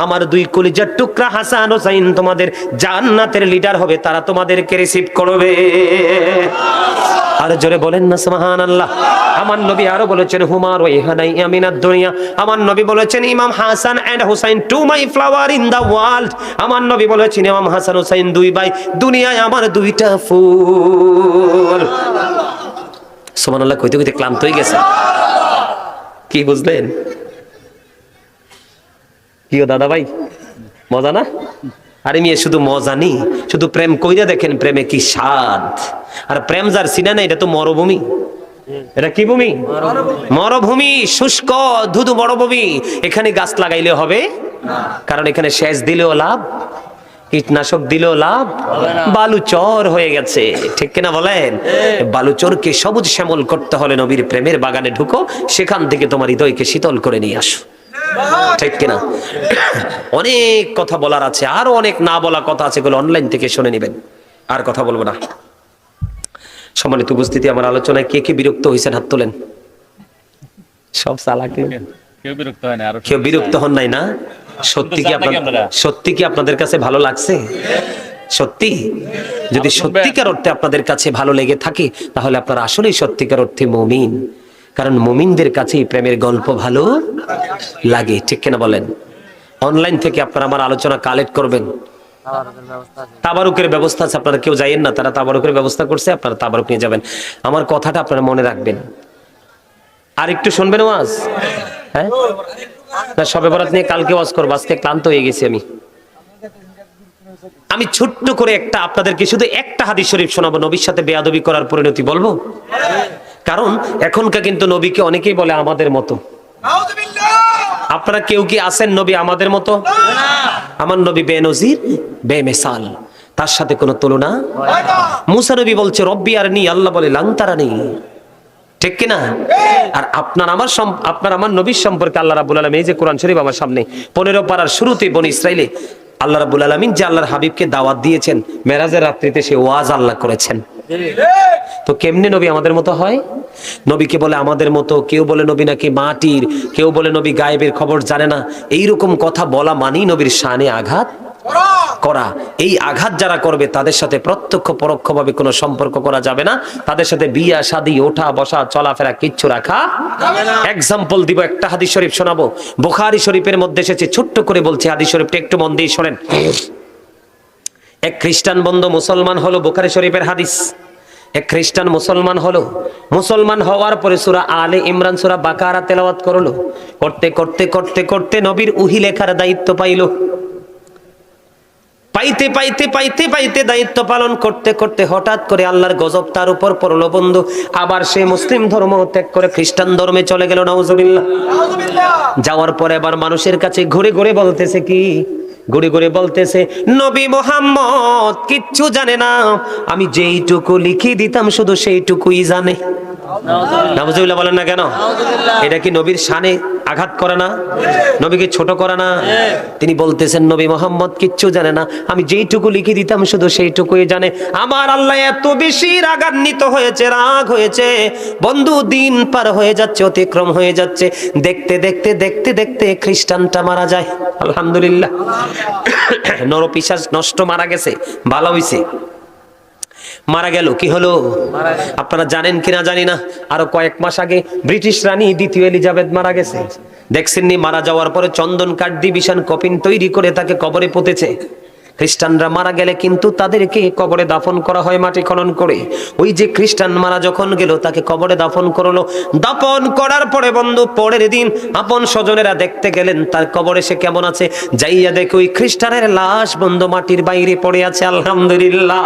আমার দুই কলিজার টুকরা হাসান হুসাইন তোমাদের জান্নাতের লিডার হবে, তারা তোমাদেরকে রিসিভ করবে। আর জোরে বলেন না সুবহানাল্লাহ। আমার নবী আরো বলেছেন, হুমা রাইহানাই আমিনাদ দুনিয়া। আমার নবী বলেছেন, Imam Hasan and Husain to my flower in the world. আমার নবী বলেছেন, ইমাম হাসান হুসাইন দুই ভাই, দুনিয়ায় আমার দুইটা ফুল। সুবহানাল্লাহ কইতে কইতে ক্লান্ত হয়ে গেছে। কি বুঝলেন? কি ও দাদা ভাই, মজা না? আরে মেয়ে, শুধু মজা নেই, শুধু প্রেম কইরা দেখেন, প্রেমে কি স্বাদ। আর প্রেম যার সিনা না, এটা তো মরুভূমি। এটা কি ভূমি? মরুভূমি, শুষ্ক ধুধু মরুভূমি। এখানে গাছ লাগাইলে হবে না, কারণ এখানে সেচ দিলেও লাভ, কীটনাশক দিলেও লাভ, বালুচর হয়ে গেছে। ঠিক কিনা বলেন? বালুচরকে সবুজ শ্যামল করতে হলে নবীর প্রেমের বাগানে ঢুকো, সেখান থেকে তোমার হৃদয়কে শীতল করে নিয়ে আসো। ঠিক কিনা? অনেক কথা বলার আছে, আরো অনেক না বলা কথা আছে, এগুলো অনলাইন থেকে শুনে নেবেন, আর কথা বলবো না। সম্মানিত উপস্থিতি, আমার আলোচনায় কে কে বিরক্ত হয়েছেন হাত তোলেন। সব চালাক, কেউ বিরক্ত হয় না, আর কেউ বিরক্ত হন নাই না? সত্যি কি আপনাদের কাছে ভালো লাগছে? সত্যি? যদি সত্যিকার অর্থে আপনাদের কাছে ভালো লেগে থাকে, তাহলে আপনারা আসলেই সত্যিকার অর্থে মুমিন। কারণ মুমিনদের কাছেই প্রেমের গল্প ভালো লাগে। ঠিক কিনা বলেন? অনলাইন থেকে আপনারা আমার আলোচনা কালেক্ট করবেন, তাবারুকের ব্যবস্থা আছে, আপনারা কেউ যাইয়েন না, তারা তাবারুকের ব্যবস্থা করছে, আপনারা তাবারুক নিয়ে যাবেন। আমার কথাটা আপনারা মনে রাখবেন। আর একটু শুনবেন ওয়াজ? হ্যাঁ, না শবে বরাত নিয়ে কালকে ওয়াজ করবো, আজকে ক্লান্ত হয়ে গেছি আমি ছোট্ট করে একটা আপনাদেরকে শুধু একটা হাদিস শরীফ শোনাবো, নবীর সাথে বেয়াদবি করার পরিণতি বলবো। কারণ এখনকার কিন্তু নবীকে অনেকেই বলে আমাদের মতো। আপনারা কেউ কি আছেন নবী আমাদের মতো? আমার নবী বেনজির বেমিসাল, তার সাথে কোনো তুলনা। মুসা নবী বলছে রব্বি আরনি, আল্লাহ বলে লাং তারানি, ঠিক কিনা? আর আপনার আমার নবীর সম্পর্কে আল্লাহ রাব্বুল আলামিন, এই যে কোরআন শরীফ আমার সামনে 15 পারার শুরুতে বনি ইসরাইলে আল্লাহ রাব্বুল আলামিন যে আল্লাহর হাবিবকে দাওয়াত দিয়েছেন, মেরাজের রাত্রিতে সে ওয়াজ আল্লাহ করেছেন। তো কেমনে নবী আমাদের মতো হয়? নবীকে বলে আমাদের মতো, কেউ বলে নবী নাকি মাটির, কেউ বলে নবী গায়েবের খবর জানে না। এইরকম কথা বলা মানেই নবীর শানে আঘাত করা। এই আঘাত যারা করবে তাদের সাথে প্রত্যক্ষ পরোক্ষভাবে কোনো সম্পর্ক করা যাবে না। তাদের সাথে বিয়া শাদী, ওঠা বসা, চলাফেরা কিচ্ছু রাখা এক্সাম্পল দিব, একটা হাদিস শরীফ শোনাবো, বুখারী শরীফের মধ্যে এসেছে। ছোট্ট করে বলছি হাদিস শরীফটা, একটু মন দিয়ে শোনেন। এক খ্রিস্টান বন্ধু মুসলমান হলো, বুখারী শরীফের হাদিস। এক খ্রিস্টান মুসলমান হলো, মুসলমান হওয়ার পরে সূরা আলে ইমরান, সূরা বাকারা তেলাওয়াত করলো। করতে করতে করতে করতে নবীর ওহী লেখার দায়িত্ব পাইলো। পাইতে পাইতে পাইতে পাইতে দায়িত্ব পালন করতে করতে হঠাৎ করে আল্লাহর গজব তার উপর পড়লো বন্ধু। আবার সে মুসলিম ধর্ম ত্যাগ করে খ্রিস্টান ধর্মে চলে গেল, নাউজুবিল্লাহ। যাওয়ার পরে আবার মানুষের কাছে ঘুরে ঘুরে বলতেছে কি, ঘুরে ঘুরে বলতেছে নবী মুহাম্মদ কিচ্ছু জানে না, আমি যেইটুকু লিখে দিতাম শুধু সেইটুকুই জানে। নাউজুবিল্লাহ বলেন না কেন? এটা কি নবীর শানে আঘাত করে না? নবীকে ছোট করে না? তিনি বলতেছেন নবী মুহাম্মদ কিচ্ছু জানে না, আমি যেইটুকু লিখে দিতাম শুধু সেইটুকুই জানে। আমার আল্লাহ এত বেশি রাগান্বিত হয়েছে, রাগ হয়েছে বন্ধু, দিন পার হয়ে যাচ্ছে, অতিক্রম হয়ে যাচ্ছে। দেখতে দেখতে দেখতে দেখতে খ্রিস্টানটা মারা যায়। আলহামদুলিল্লাহ, নরপিশাচ নষ্ট, মারা গেছে, ভালো হইছে। মারা গেল, কি হলো আপনারা জানেন কিনা জানি না, আরো কয়েক মাস আগে ব্রিটিশ রানী দ্বিতীয় এলিজাবেথ মারা গেছে। দেখছেননি? মারা যাওয়ার পরে চন্দন কাঠ দিয়ে বিশাল কফিন তৈরি করে তাকে কবরে পুঁতেছে। খ্রিস্টানরা মারা গেলে কিন্তু তাদেরকে কবরে দাফন করা হয় মাটি খনন করে। ওই যে খ্রিস্টান মারা যখন গেল, তাকে কবরে দাফন করলো। দাফন করার পরে বন্ধু পরের দিন আপন স্বজনেরা দেখতে গেলেন তার কবরে সে কেমন আছে। যাইয়া দেখে ওই খ্রিস্টানের লাশ বন্ধু মাটির বাইরে পড়ে আছে। আলহামদুলিল্লাহ।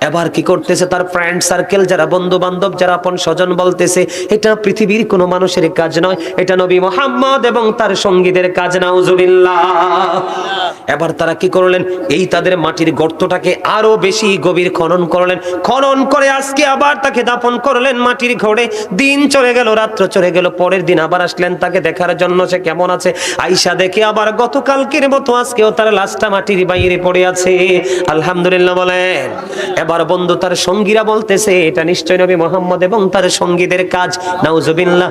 এবার কি করতেছে তার ফ্রেন্ড সার্কেল, যারা বন্ধু বান্ধব, যারা আপন স্বজন, বলতেছে এটা পৃথিবীর কোনো মানুষের কাজ নয়, এটা নবী মুহাম্মদ এবং তার সঙ্গীদের কাজ। নাউজুবিল্লাহ। এবার তারা কি করলেন, এই তাদের মাটির গর্তটাকে আরো বেশি গভীর খনন করলেন। খনন করে আজকে আবার তাকে দাফন করলেন মাটির ঘরে। দিন চলে গেল, রাত্র চলে গেল, পরের দিন আবার আসলেন তাকে দেখার জন্য সে কেমন আছে। আয়েশা দেখে আবার গতকালকের মতো আজকেও তার লাশটা মাটির বাইরে পড়ে আছে। আলহামদুলিল্লাহ বলেন। এবার বন্ধু তার সঙ্গীরা বলতেছে এটা নিশ্চয় নবী মুহাম্মদ এবং তার সঙ্গীদের কাজ। নাউজুবিল্লাহ।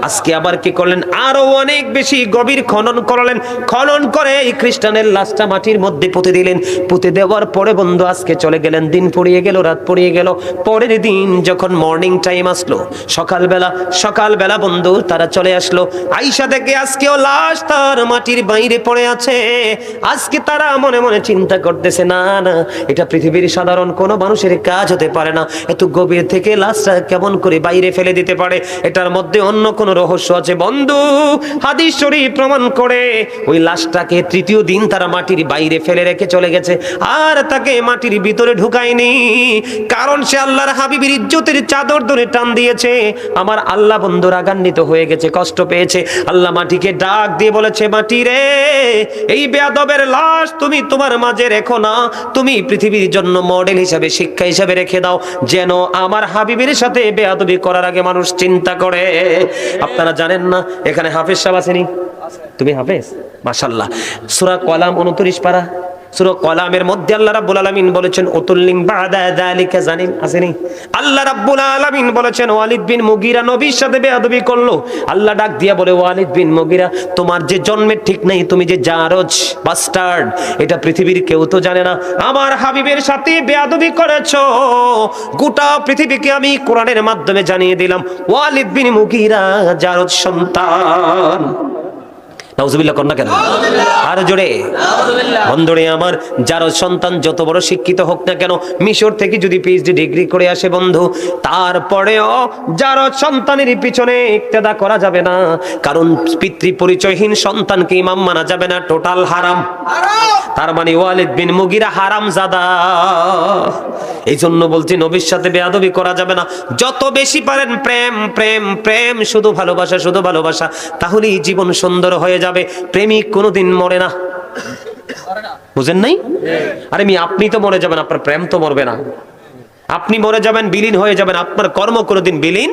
আজকে আবার কি করলেন, আরো অনেক বেশি গভীর খনন করলেন। খনন করে এই খ্রিস্টানের লাশটা মাটির মধ্যে পুঁতে দিলেন। পুঁতে দেওয়ার পরে বন্ধু আজকে চলে গেলেন, দিন পড়িয়ে গেল, রাত পড়িয়ে গেল। পরের দিন যখন মর্নিং টাইম আসলো, সকালবেলা বন্ধু তারা চলে আসলো। আয়েশা দেখে আজকেও লাশ তার মাটির বাইরে পড়ে আছে। আজকে তারা মনে মনে চিন্তা করতেছে, না না, এটা পৃথিবীর সাধারণ কোনো মানুষের কাজ হতে পারে না। এত গভীর থেকে লাশটা কেমন করে বাইরে ফেলে দিতে পারে? এটার মধ্যে অন্য কোনো রহস্য আছে। বন্ধু হাদিস শরীফ প্রমাণ করে ওই লাশটাকে তৃতীয় দিন তারা মাটির বাইরে ফেলে রেখে চলে গেছে, আর তাকে মাটির ভিতরে ঢুকায়নি। কারণ সে আল্লাহর হাবিবের ইজ্জতের চাদর ধরে টান দিয়েছে। আমার আল্লাহ বন্ধু রাগান্বিত হয়ে গেছে, কষ্ট পেয়েছে। আল্লাহ মাটিকে ডাক দিয়ে বলেছে, মাটি রে, এই বেয়াদবের লাশ তুমি তোমার মাঝে রেখো না, তুমি পৃথিবীর জন্য মডেল হিসাবে, শিক্ষা হিসাবে রেখে দাও, যেন আমার হাবিবের সাথে বেয়াদবি করার আগে মানুষ চিন্তা করে। আপনারা জানেন না এখানে হাফেজ সাহেব আছেনি? তুমি হাফেজ? মাশাআল্লাহ। সূরা কলাম 29 পারা, সূরা কলামের মধ্যে আল্লাহ রাব্বুল আলামিন বলেছেন উতুল্লিন বাদা যালিকা জানিম, আসেনি? আল্লাহ রাব্বুল আলামিন বলেছেন ওয়ালিদ বিন মুগীরা নবীর সাথে বেয়াদবি করলো। আল্লাহ ডাক দিয়া বলে, ওয়ালিদ বিন মুগীরা, তোমার যে জন্মের ঠিক নাই, তুমি যে জারজ বাস্টার্ড, এটা পৃথিবীর কেউ তো জানে না। আমার হাবিবের সাথে বেয়াদবি করেছো, গোটা পৃথিবীকে আমি কোরআনের মাধ্যমে জানিয়ে দিলাম ওয়ালিদ বিন মুগীরা জারজ সন্তান। নাউজুবিল্লাহ কর না কেন? আর জোরে বন্ধুরে আমার, যার সন্তান যত বড় শিক্ষিত হোক না কেন, মিশর থেকে যদি পিএইচডি ডিগ্রি করে আসে বন্ধু, তারপরেও যার সন্তানের পিছনে ইক্তেদা করা যাবে না, কারণ পিতৃ পরিচয়হীন সন্তানকে ইমাম মানা যাবে না, টোটাল হারাম। তার মানে ওয়ালিদ বিন মুগিরা হারামজাদা। এই জন্য বলছি নবীর সাথে বেয়াদবি করা যাবে না। যত বেশি পারেন প্রেম প্রেম প্রেম, শুধু ভালোবাসা শুধু ভালোবাসা, তাহলেই জীবন সুন্দর হয়ে যাবে। প্রেমিক কোনোদিন মরে না, বুঝেন নাই? আরে আপনি তো মরে যাবেন, আপনার প্রেম তো মরবে না। আপনি মরে যাবেন, বিলীন হয়ে যাবেন, আপনার কর্ম কোনোদিন বিলীন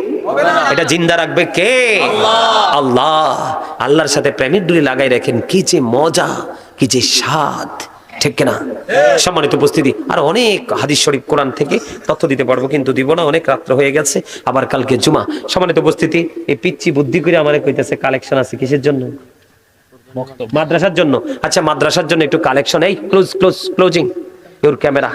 এটা জিন্দা রাখবে কে? আল্লাহ। আল্লাহর সাথে প্রেমের ডুরি লাগাই রাখেন, কি যে মজা, কি যে স্বাদ, ঠিক কিনা? সম্মানিত উপস্থিতি, আর অনেক হাদিস শরীফ কোরআন থেকে তথ্য দিতে পারবো, কিন্তু দিব না, অনেক রাত্র হয়ে গেছে, আবার কালকে জুমা। সম্মানিত উপস্থিতি, এই পিচ্ছি বুদ্ধি করে আমারে কইতেছে কালেকশন আছে কিসের জন্য? মাদ্রাসার জন্য। আচ্ছা, মাদ্রাসার জন্য একটু কালেকশন। এই ক্লোজিং ইউর ক্যামেরা।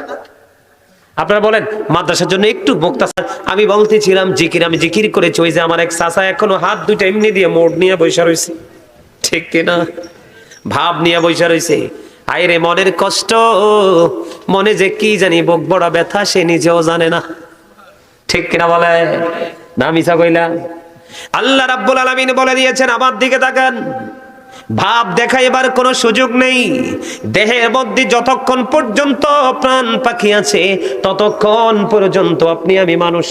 আপনারা বলেন মাদ্রাসার জন্য একটু মুক্তাসার। আমি বলতেছিলাম জিকির, আমি জিকির করেছি, ওই যে আমার এক চাচা এখনো হাত দুইটা এমনি দিয়ে মোড় নিয়ে বসে রয়েছে, ঠিক কিনা? ভাব নিয়ে বসে রয়েছে। আইরে মনের কষ্ট, মনে যে কি জানি বুক বড় ব্যথা, সে নিজেও জানে না, ঠিক কিনা বলে না? মিছা কইলা? আল্লাহ রাব্বুল আলামিন বলে দিয়েছেন, আমার দিকে তাকান, ভাব দেখাইবার কোনো সুযোগ নেই। দেহের মধ্যে যতক্ষণ পর্যন্ত প্রাণ পাখি আছে, ততক্ষণ পর্যন্ত আপনি আমি মানুষ,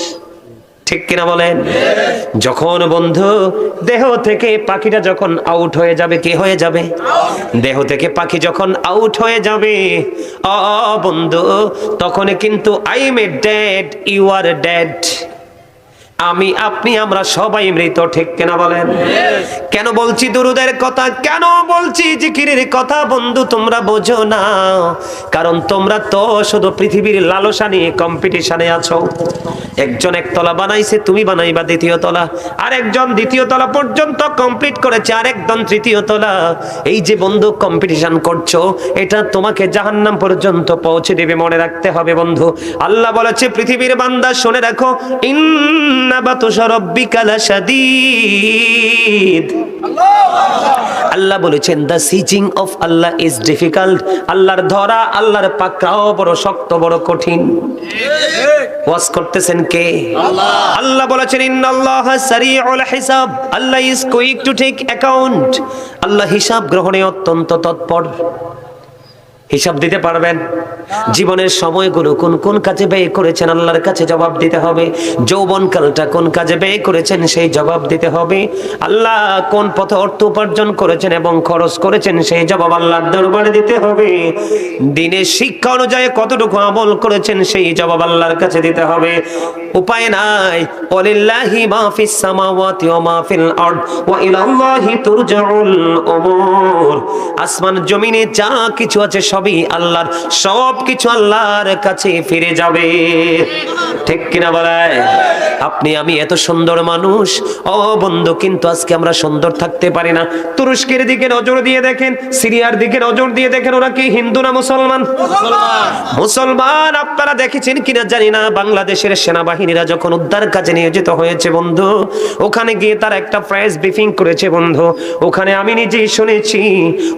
ঠিক কিনা বলেন? যখন বন্ধু দেহ থেকে পাখিটা যখন আউট হয়ে যাবে, কি হয়ে যাবে? দেহ থেকে পাখি যখন আউট হয়ে যাবে, বন্ধু, তখন কিন্তু I am a dead, you are dead. আমি আপনি আমরা সবাই মৃত, ঠিক কিনা বলেন? কেন বলছি দুরুদের কথা, কেন বলছি জিকিরের কথা? বন্ধু তোমরা বোঝো না, কারণ তোমরা তো শুধু পৃথিবীর লালসা নিয়ে কম্পিটিশনে আছো। একজন একতলা বানাইছে, তুমি বানাইবা দ্বিতীয় তলা, আর একজন দ্বিতীয় তলা পর্যন্ত কমপ্লিট করেছে, আর একজন তৃতীয় তলা। এই যে বন্ধু কম্পিটিশন করছো, এটা তোমাকে জাহান্নাম পর্যন্ত পৌঁছে দেবে, মনে রাখতে হবে বন্ধু। আল্লাহ বলেছে পৃথিবীর বান্দা শুনে রাখো, আল্লাহ বলেছেন the seizing of Allah is difficult. আল্লাহর ধরা, আল্লাহর পাকড়াও বড় শক্ত, বড় কঠিন। ওয়াজ করতেছেন কে? আল্লাহ বলেছেন ইন্নাল্লাহা সারিউল হিসাব, Allah is quick to take account. আল্লাহ হিসাব গ্রহণে অত্যন্ত তৎপর। হিসাব দিতে পারবেন? জীবনের সময়গুলো কোন কোন কাজে ব্যয় করেছেন, আল্লাহর কাছে জবাব দিতে হবে। যৌবনকালটা কোন কাজে ব্যয় করেছেন, সেই জবাব দিতে হবে। আল্লাহ কোন পথে অর্থ উপার্জন করেছেন এবং খরচ করেছেন, সেই জবাব আল্লাহর দরবারে দিতে হবে। দিনের শিক্ষা অনুযায়ী কতটুকু আমল করেছেন, সেই জবাব আল্লাহর কাছে দিতে হবে। উপায় নাই। ওয়ালিল্লাহি মা ফিস সামাওয়াতি ওয়া মা ফিল আরদ ওয়া ইলাল্লাহি তুরজাউল উমুর। আসমান জমিনে যা কিছু আছে সবই আল্লাহর, সব কিছু আল্লাহর কাছে ফিরে যাবে, ঠিক কিনা বলে? আপনি আমি এত সুন্দর মানুষ ও বন্ধু, কিন্তু আজকে আমরা সুন্দর থাকতে পারি না। তুরস্কের দিকে নজর দিয়ে দেখেন, সিরিয়ার দিকে নজর দিয়ে দেখেন, ওরা কি হিন্দু না মুসলমান? মুসলমান। আপনারা দেখেছেন কিনা জানি না, বাংলাদেশের সেনাবাহিনীরা যখন উদ্ধার কাজে নিয়োজিত হয়েছে বন্ধু, ওখানে গিয়ে তারা একটা প্রেস ব্রিফিং করেছে বন্ধু। ওখানে আমি নিজেই শুনেছি,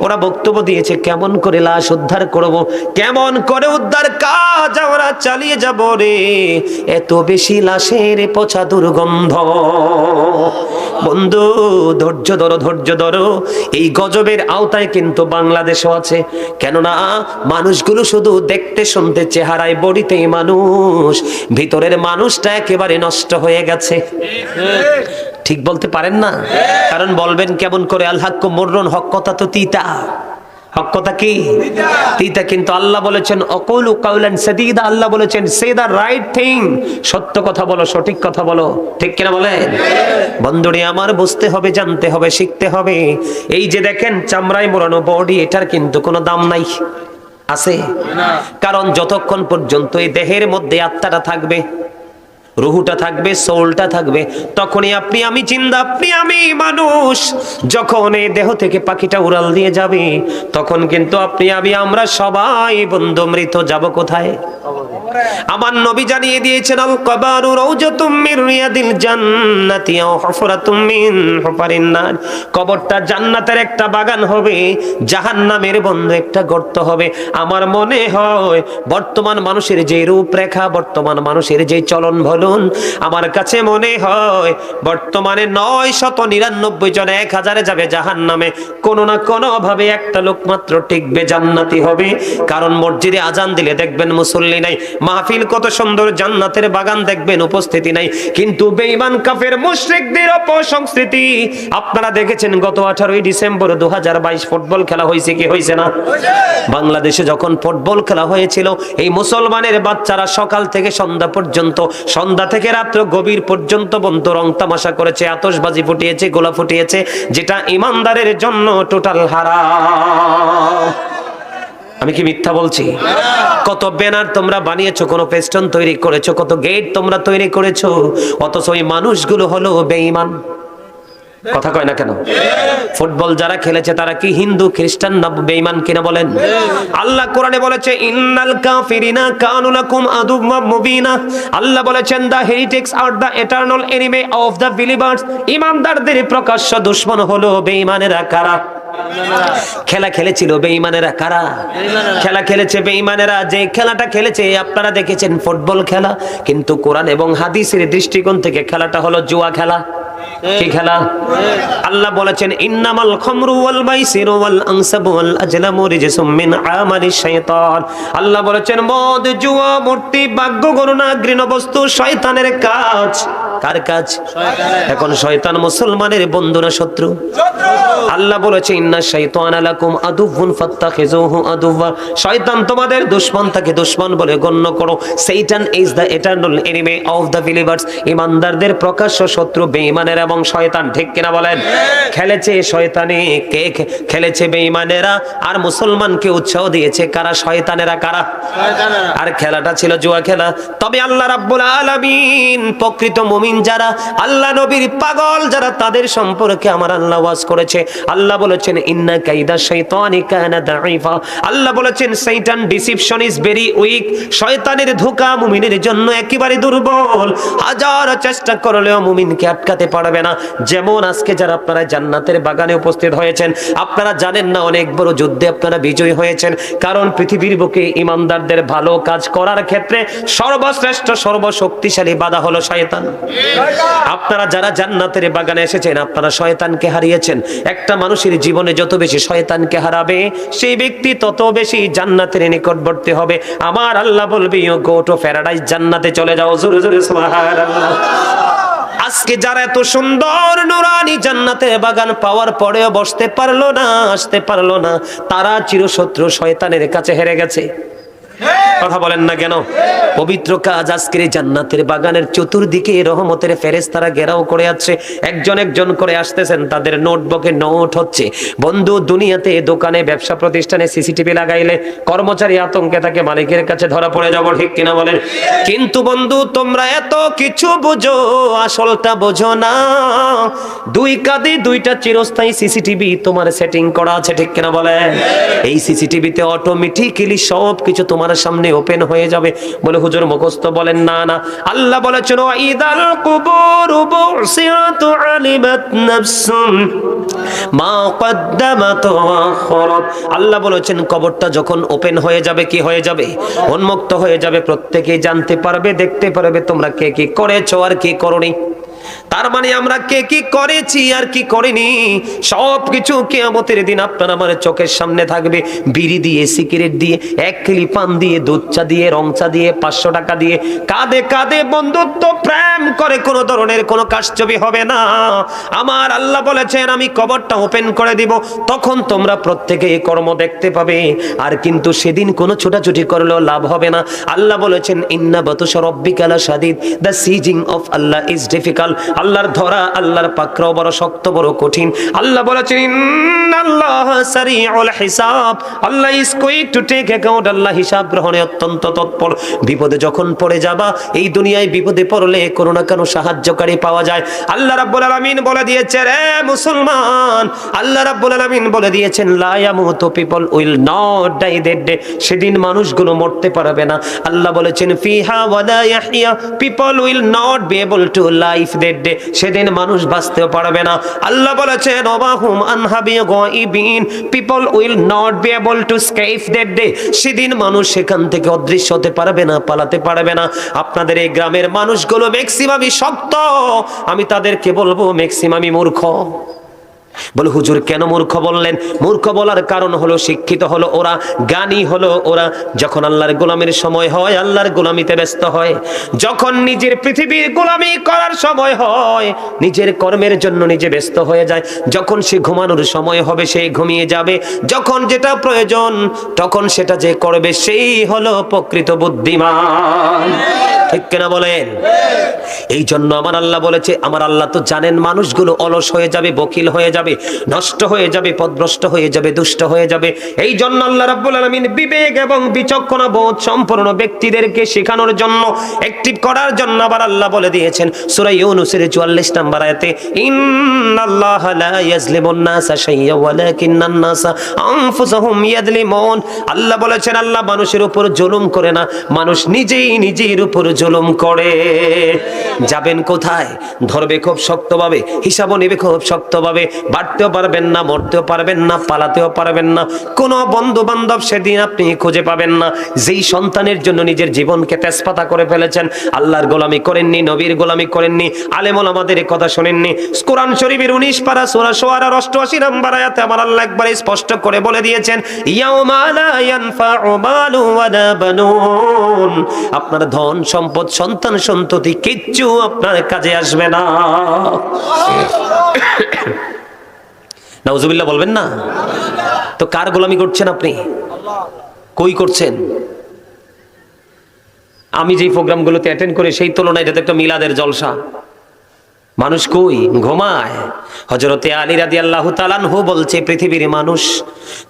ওরা বক্তব্য দিয়েছে কেমন করে লাশ উদ্ধার করব, কেমন করে উদ্ধার কাজ আমরা চালিয়ে যাব রে, এত বেশি লাশের পচা দুর্গন্ধ। বন্ধু ধৈর্য ধরো, ধৈর্য ধরো। এই গজবের আওতায় কিন্তু বাংলাদেশও আছে। কেননা মানুষগুলো শুধু দেখতে শুনতে চেহারায়, বডিতেই মানুষ, ভিতরের মানুষটা একেবারে নষ্ট হয়ে গেছে। ঠিক বলতে পারেন না? কারণ বলবেন কেমন করে, আল হাক্কু মুররুন, হক কথা তো তিতা। হক কথা কি? তিতা। কিন্তু আল্লাহ বলেছেন অকুলু কাউলান সাদীদা, আল্লাহ বলেছেন সে দা রাইট থিং, সত্য কথা বলো, সঠিক কথা বলো, ঠিক কিনা বলেন? বন্ধুরে আমার, বুঝতে হবে, জানতে হবে, শিখতে হবে। এই যে দেখেন চামড়ায় মোড়ানো বডি, এটার কিন্তু কোনো দাম নাই, আছে? কারণ যতক্ষণ পর্যন্ত এই দেহের মধ্যে আত্মাটা থাকবে, রুহুটা থাকবে, সোলটা থাকবে, তখনই আপনি আমি জিন্দা, আপনি আমি মানুষ। যখন এই দেহ থেকে পাখিটা উড়াল দিয়ে যাবে, তখন কিন্তু আপনি আমি আমরা সবাই বন্ধু মৃত যাব কোথায়? আমার নবী জানিয়ে দিয়েছেন, আল কবারু রাউজাতুম মির রিয়াদিল জান্নাতি আও হুফরাতুম মিন হুফারিন নার। কবরটা জান্নাতের একটা বাগান হবে, জাহান্নামের বন্ধ একটা গর্ত হবে। আমার মনে হয় বর্তমান মানুষের যে রূপরেখা, বর্তমান মানুষের যে চলন বলুন, আমার কাছে মনে হয় বর্তমানে 999 জন 1000-এ যাবে জাহান্নামে, কোনো না কোনো ভাবে একটা লোক মাত্র টিকবে, জান্নাতি হবে। কারণ মসজিদে আজান দিলে দেখবেন মুসল্লি নাই, মাহফিল কত সুন্দর, জান্নাতের বাগান দেখবেন উপস্থিতি নাই। কিন্তু বেঈমান কাফের মুশরিকদের অপসংস্কৃতি আপনারা দেখেছেন। গত 18ই ডিসেম্বর 2022 ফুটবল খেলা হয়েছে কি হয়েছে না? বাংলাদেশে যখন ফুটবল খেলা হয়েছিল, এই মুসলমানের বাচ্চারা সকাল থেকে সন্ধ্যা পর্যন্ত, সন্ধ্যা থেকে রাত্র গভীর পর্যন্ত বন্ধু রং তামাশা করেছে, আতশবাজি ফুটিয়েছে, গোলা ফুটিয়েছে, যেটা ইমানদারের জন্য টোটাল হারাম। আমি কি মিথ্যা বলছি? কত ব্যানার তোমরা বানিয়েছো, কোন ফেস্টন তৈরি করেছো, কত গেট তোমরা তৈরি করেছো, অথচ ওই মানুষগুলো হলো বেঈমান। কথা কয় না কেন? ফুটবল যারা খেলেছে তারা কি হিন্দু খ্রিস্টান না বেঈমান কিনা বলেন? আল্লাহ কোরআনে বলেছে, ইন্নাল কাফিরিনা কানু লাকুম আদুওয়াম মুবিনা। আল্লাহ বলেছেন, the heretics are the eternal enemy of the believers. ঈমানদারদের প্রকাশ্য দুশমন হলো বেঈমানেরা। কারা? খেলা খেলেছিল বেঈমানেরা। কারা খেলা খেলেছে? বেঈমানেরা। যে খেলাটা খেলেছে আপনারা দেখেছেন ফুটবল খেলা, কিন্তু কোরআন এবং হাদিসের দৃষ্টিকোণ থেকে খেলাটা হলো জুয়া খেলা। কি খেলা? আল্লাহ বলেছেন, ইন্নামাল খামরু ওয়াল মাইসিরু ওয়াল আনসাবু ওয়াল আজলামু রিজসুম মিন আমালিশ শাইতান। আল্লাহ বলেছেন, মদ, জুয়া, মূর্তি, ভাগ্য গণনা, ঘৃণ্য বস্তু শয়তানের কাজ। কার কাজ? এখন শয়তান মুসলমানের বন্ধু না শত্রু? আল্লাহ বলেছে, ইন্না শাইতানা লাকুম আদুউন ফাত্তাখিযুহু আদুওয়া। শয়তান তোমাদের দুশমন, তাকে দুশমন বলে গণ্য করো। Satan is the eternal enemy of the believers. ঈমানদারদের প্রকাশ্য শত্রু বেঈমানেরা এবং শয়তান। ঠিক কিনা বলেন? খেলেছে শয়তানি, কে খেলেছে? বেঈমানেরা। আর মুসলমানকে উৎসাহ দিয়েছে কারা? শয়তানেরা। কারা? আর খেলাটা ছিল জুয়া খেলা। তবে আল্লাহ রাব্বুল আলামিন প্রকৃত মুমিন যারা, আল্লাহ নবীর পাগল যারা, তাদের সম্পর্কে আমার আল্লাহ ওয়াজ করেছে। আল্লাহ বলেছেন, ইন্না কাইদা শাইতানি কানা দাঈফা। আল্লাহ বলেছেন, শয়তান ডিসিপশন ইজ ভেরি উইক। শয়তানের ধোঁকা মুমিনের জন্য একেবারে দুর্বল। হাজার চেষ্টা করলেও মুমিনকে আটকাতে পারবে না। যেমন আজকে যারা আপনারা জান্নাতের বাগানে উপস্থিত হয়েছেন, আপনারা জানেন না অনেক বড় যুদ্ধে আপনারা বিজয়ী হয়েছেন। কারণ পৃথিবীর বুকে ঈমানদারদের ভালো কাজ করার ক্ষেত্রে সর্বশ্রেষ্ঠ সর্বশক্তিশালী বাধা হলো শয়তান। আপনারা যারা জান্নাতের বাগানে এসেছেন, আপনারা শয়তানকে হারিয়েছেন। একটা মানুষের জীবনে যত বেশি শয়তানকে হারাবে, সেই ব্যক্তি তত বেশি জান্নাতের নিকটবর্তী হবে। আমার আল্লাহ বলবে, ইউ গো টু প্যারাডাইস, জান্নাতে চলে যাও। জোরে জোরে সুবহানাল্লাহ। আজকে যারা এত সুন্দর নুরানি জান্নাতের বাগান পাওয়ার পরেও বসতে পারলো না, আসতে পারলো না, তারা চিরশত্রু শয়তানের কাছে হেরে গেছে। কথা বলেন না কেন? পবিত্র কাজ আজকের জান্নাতের বাগানের চতুর্দিকে রহমতের ফেরেশতারা ঘেরাও করে আছে। একজন একজন করে আসতেছেন, তাদের নোটবুকে নোট হচ্ছে। বন্ধু, দুনিয়াতে দোকানে ব্যবসা প্রতিষ্ঠানে সিসিটিভি লাগাইলে কর্মচারী আতঙ্কে থাকে মালিকের কাছে ধরা পড়ে যাব। ঠিক কিনা বলেন? কিন্তু বন্ধু, তোমরা এত কিছু বুঝো, আসলটা বোঝো না। দুই কাঁধে দুইটা চিরস্থায়ী সিসিটিভি তোমার সেটিং করা আছে। ঠিক কিনা বলেন? এই সিসিটিভিতে অটোমেটিক্যালি সব কিছু তোমার সামনে ওপেন হয়ে যাবে। বলে হুজুর মুখস্থ বলেন? না না, আল্লাহ বলেছেন, ওয়াইদাল কুবুরু বুসিরাত আলিমাত নাফসুন মা কদ্দামাত ওয়া আখরাত। আল্লাহ বলেছেন, কবরটা যখন ওপেন হয়ে যাবে, কি হয়ে যাবে? উন্মুক্ত হয়ে যাবে। প্রত্যেকেই জানতে পারবে, দেখতে পারবে তোমরা কে কি করেছো আর কি করনি। তার মানে আমরা কে কি করেছি আর কি করিনি সবকিছু কিয়ামতের দিন আপনার আমার চোখের সামনে থাকবে। বিড়ি দিয়ে, সিগারেট দিয়ে, এক কিলি পান দিয়ে, দুধ চা দিয়ে, রং চা দিয়ে, 500 টাকা দিয়ে কাঁধে কাঁধে বন্ধুত্ব প্রেম করে কোনো ধরনের কোনো কারচুপি হবে না। আমার আল্লাহ বলেছেন, আমি কবরটা ওপেন করে দিব, তখন তোমরা প্রত্যেকে এই কর্ম দেখতে পাবে। আর কিন্তু সেদিন কোনো ছোটাছুটি করলেও লাভ হবে না। আল্লাহ বলেছেন, ইন্না বাতুশা রাব্বিকা লাশাদীদ, the seizing of Allah is difficult. আল্লাহর ধরা, আল্লাহর পাকড়াও বড় শক্ত, বড় কঠিন। আল্লাহ বলেছেন ইন্নাল্লাহ সারিউল হিসাব, Allah is quick to take account, আল্লাহ হিসাব গ্রহণে অত্যন্ত তৎপর। বিপদে যখন পড়ে যাবা, এই দুনিয়ায় বিপদে পড়লে কোনো না কোনো সাহায্যকারী পাওয়া যায়। আল্লাহ রাব্বুল আলামিন বলে দিয়েছে, রে মুসলমান, আল্লাহ রাব্বুল আলামিন বলে দিয়েছেন লা ইয়ামুতু, people will not die that day, সেদিন মানুষগুলো মরতে পারবে না। আল্লাহ বলেছেন ফিহা ওয়ালা ইয়াহইয়া, people will not be able to life that day, সেদিন মানুষ বাঁচতেও পারবে না। আল্লাহ বলেছেন ওয়াহুম আনহা বিগাইবিন, people will not be able to escape that day, সেদিন মানুষ সেখান থেকে অদৃশ্য হতে পারবে না, পালাতে পারবে না। আপনাদের এই গ্রামের মানুষগুলো ম্যাক্সিমামই শক্ত, আমি তাদেরকে বলবো ম্যাক্সিমামই মূর্খ। বলে হুজুর কেন মূর্খ বললেন? মূর্খ বলার কারণ হলো শিক্ষিত হলো ওরা, জ্ঞানী হলো ওরা। যখন আল্লাহর গোলামির সময় হয়, আল্লাহর গোলামিতে ব্যস্ত হয়। যখন নিজের পৃথিবীর গোলামি করার সময় হয়, নিজের কর্মের জন্য নিজে ব্যস্ত হয়ে যায়। যখন সে ঘুমানোর সময় হবে, সে ঘুমিয়ে যাবে। যখন যেটা প্রয়োজন, তখন সেটা যে করবে, সেই হলো প্রকৃত বুদ্ধিমান। ঠিক কিনা বলেন? এই জন্য আমার আল্লাহ বলেছে, আমার আল্লাহ তো জানেন মানুষগুলো অলস হয়ে যাবে, বকিল হয়ে যাবে, নষ্ট হয়ে যাবে, পথভ্রষ্ট হয়ে যাবে, দুষ্ট হয়ে যাবে। এই জন্য আল্লাহ রাব্বুল আলামিন বিবেক এবং বিচক্ষণা বোধ সম্পন্ন ব্যক্তিদেরকে শেখানোর জন্য, অ্যাক্টিভ করার জন্য আবার আল্লাহ বলে দিয়েছেন সূরা ইউনূসের 44 নম্বর আয়াতে, ইন্নাল্লাহা লা ইয়াজলিমুন নাসা শাইয়্যা ওয়ালাকিন্নান নাসা আনফুসাহুম ইয়াজলিমুন। আল্লাহ বলেছেন আল্লাহ মানুষের উপর জুলুম করে না, মানুষ নিজেই নিজের উপর জুলুম করে। যাবেন কোথায়? ধরবে খুব শক্তভাবে, হিসাবও নেবে খুব শক্তভাবে। বাড়তেও পারবেন না, মরতেও পারবেন না, পালাতেও পারবেন না। কোনো বন্ধু বান্ধব সেদিন আপনি খুঁজে পাবেন না। যেই সন্তানের জন্য নিজের জীবনকে তেজপাতা করে ফেলেছেন, আল্লাহর গোলামি করেননি, নবীর গোলামি করেননি, আলেম ওলামাদের কথা শোনেননি। কোরআন শরীফের 19 পারা সূরা শুআরার 88 নম্বর আয়াতে আমার আল্লাহ একবার স্পষ্ট করে বলে দিয়েছেন, ইয়াউমা লা ইয়ানফাউ মালু ওয়ালা বানুন, আপনার ধন সম্পদ, সন্তান সন্ততি কিচ্ছু আপনার কাজে আসবে না। নাউজুবিল্লাহ বলবেন না? তো কার গোলামি করছেন আপনি? কই করছেন? আমি যেই প্রোগ্রামগুলোতে অ্যাটেন্ড করি, সেই তুলনায় এটা তো একটা মিলাদের জলসা। মানুষ কই? ঘুমায়। হযরতে আলী রাদিয়াল্লাহু তাআলা আনহু বলছে, পৃথিবীর মানুষ,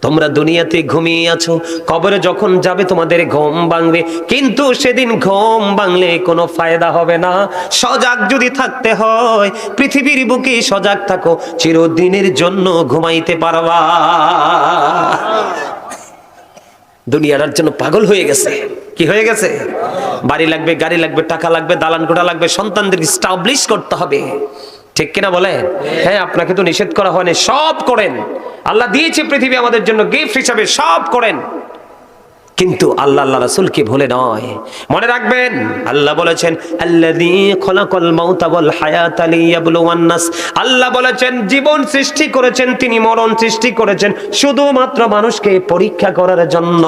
তোমরা দুনিয়াতে ঘুমিয়ে আছো, কবরে যখন যাবে তোমাদের ঘুম ভাঙবে, কিন্তু সেদিন ঘুম ভাঙলে কোনো ফায়দা হবে না। সজাগ যদি থাকতে হয়, পৃথিবীর বুকে সজাগ থাকো, চিরদিনের জন্য ঘুমাইতে পারবা। দুনিয়ার জন্য পাগল হয়ে গেছে। কি হয়ে গেছে? বাড়ি লাগবে, গাড়ি লাগবে, টাকা লাগবে, দালান কোঠা লাগবে, সন্তানদের এস্টাবলিশ করতে হবে। ঠিক কিনা বলে? হ্যাঁ, আপনাকে তো নিষেধ করা হয়নি, সব করেন। আল্লাহ দিয়েছে পৃথিবী আমাদের জন্য গিফট হিসাবে, সব করেন। কিন্তু আল্লাহ আল্লাহ রাসূলকে ভুলে নয়। মনে রাখবেন আল্লাহ বলেছেন আল্লাযী খলাকাল মাউতা ওয়াল হায়াতা লিয়াবলুওয়ান নাস, আল্লাহ বলেছেন জীবন সৃষ্টি করেছেন তিনি, মরণ সৃষ্টি করেছেন শুধুমাত্র মানুষকে পরীক্ষা করার জন্য।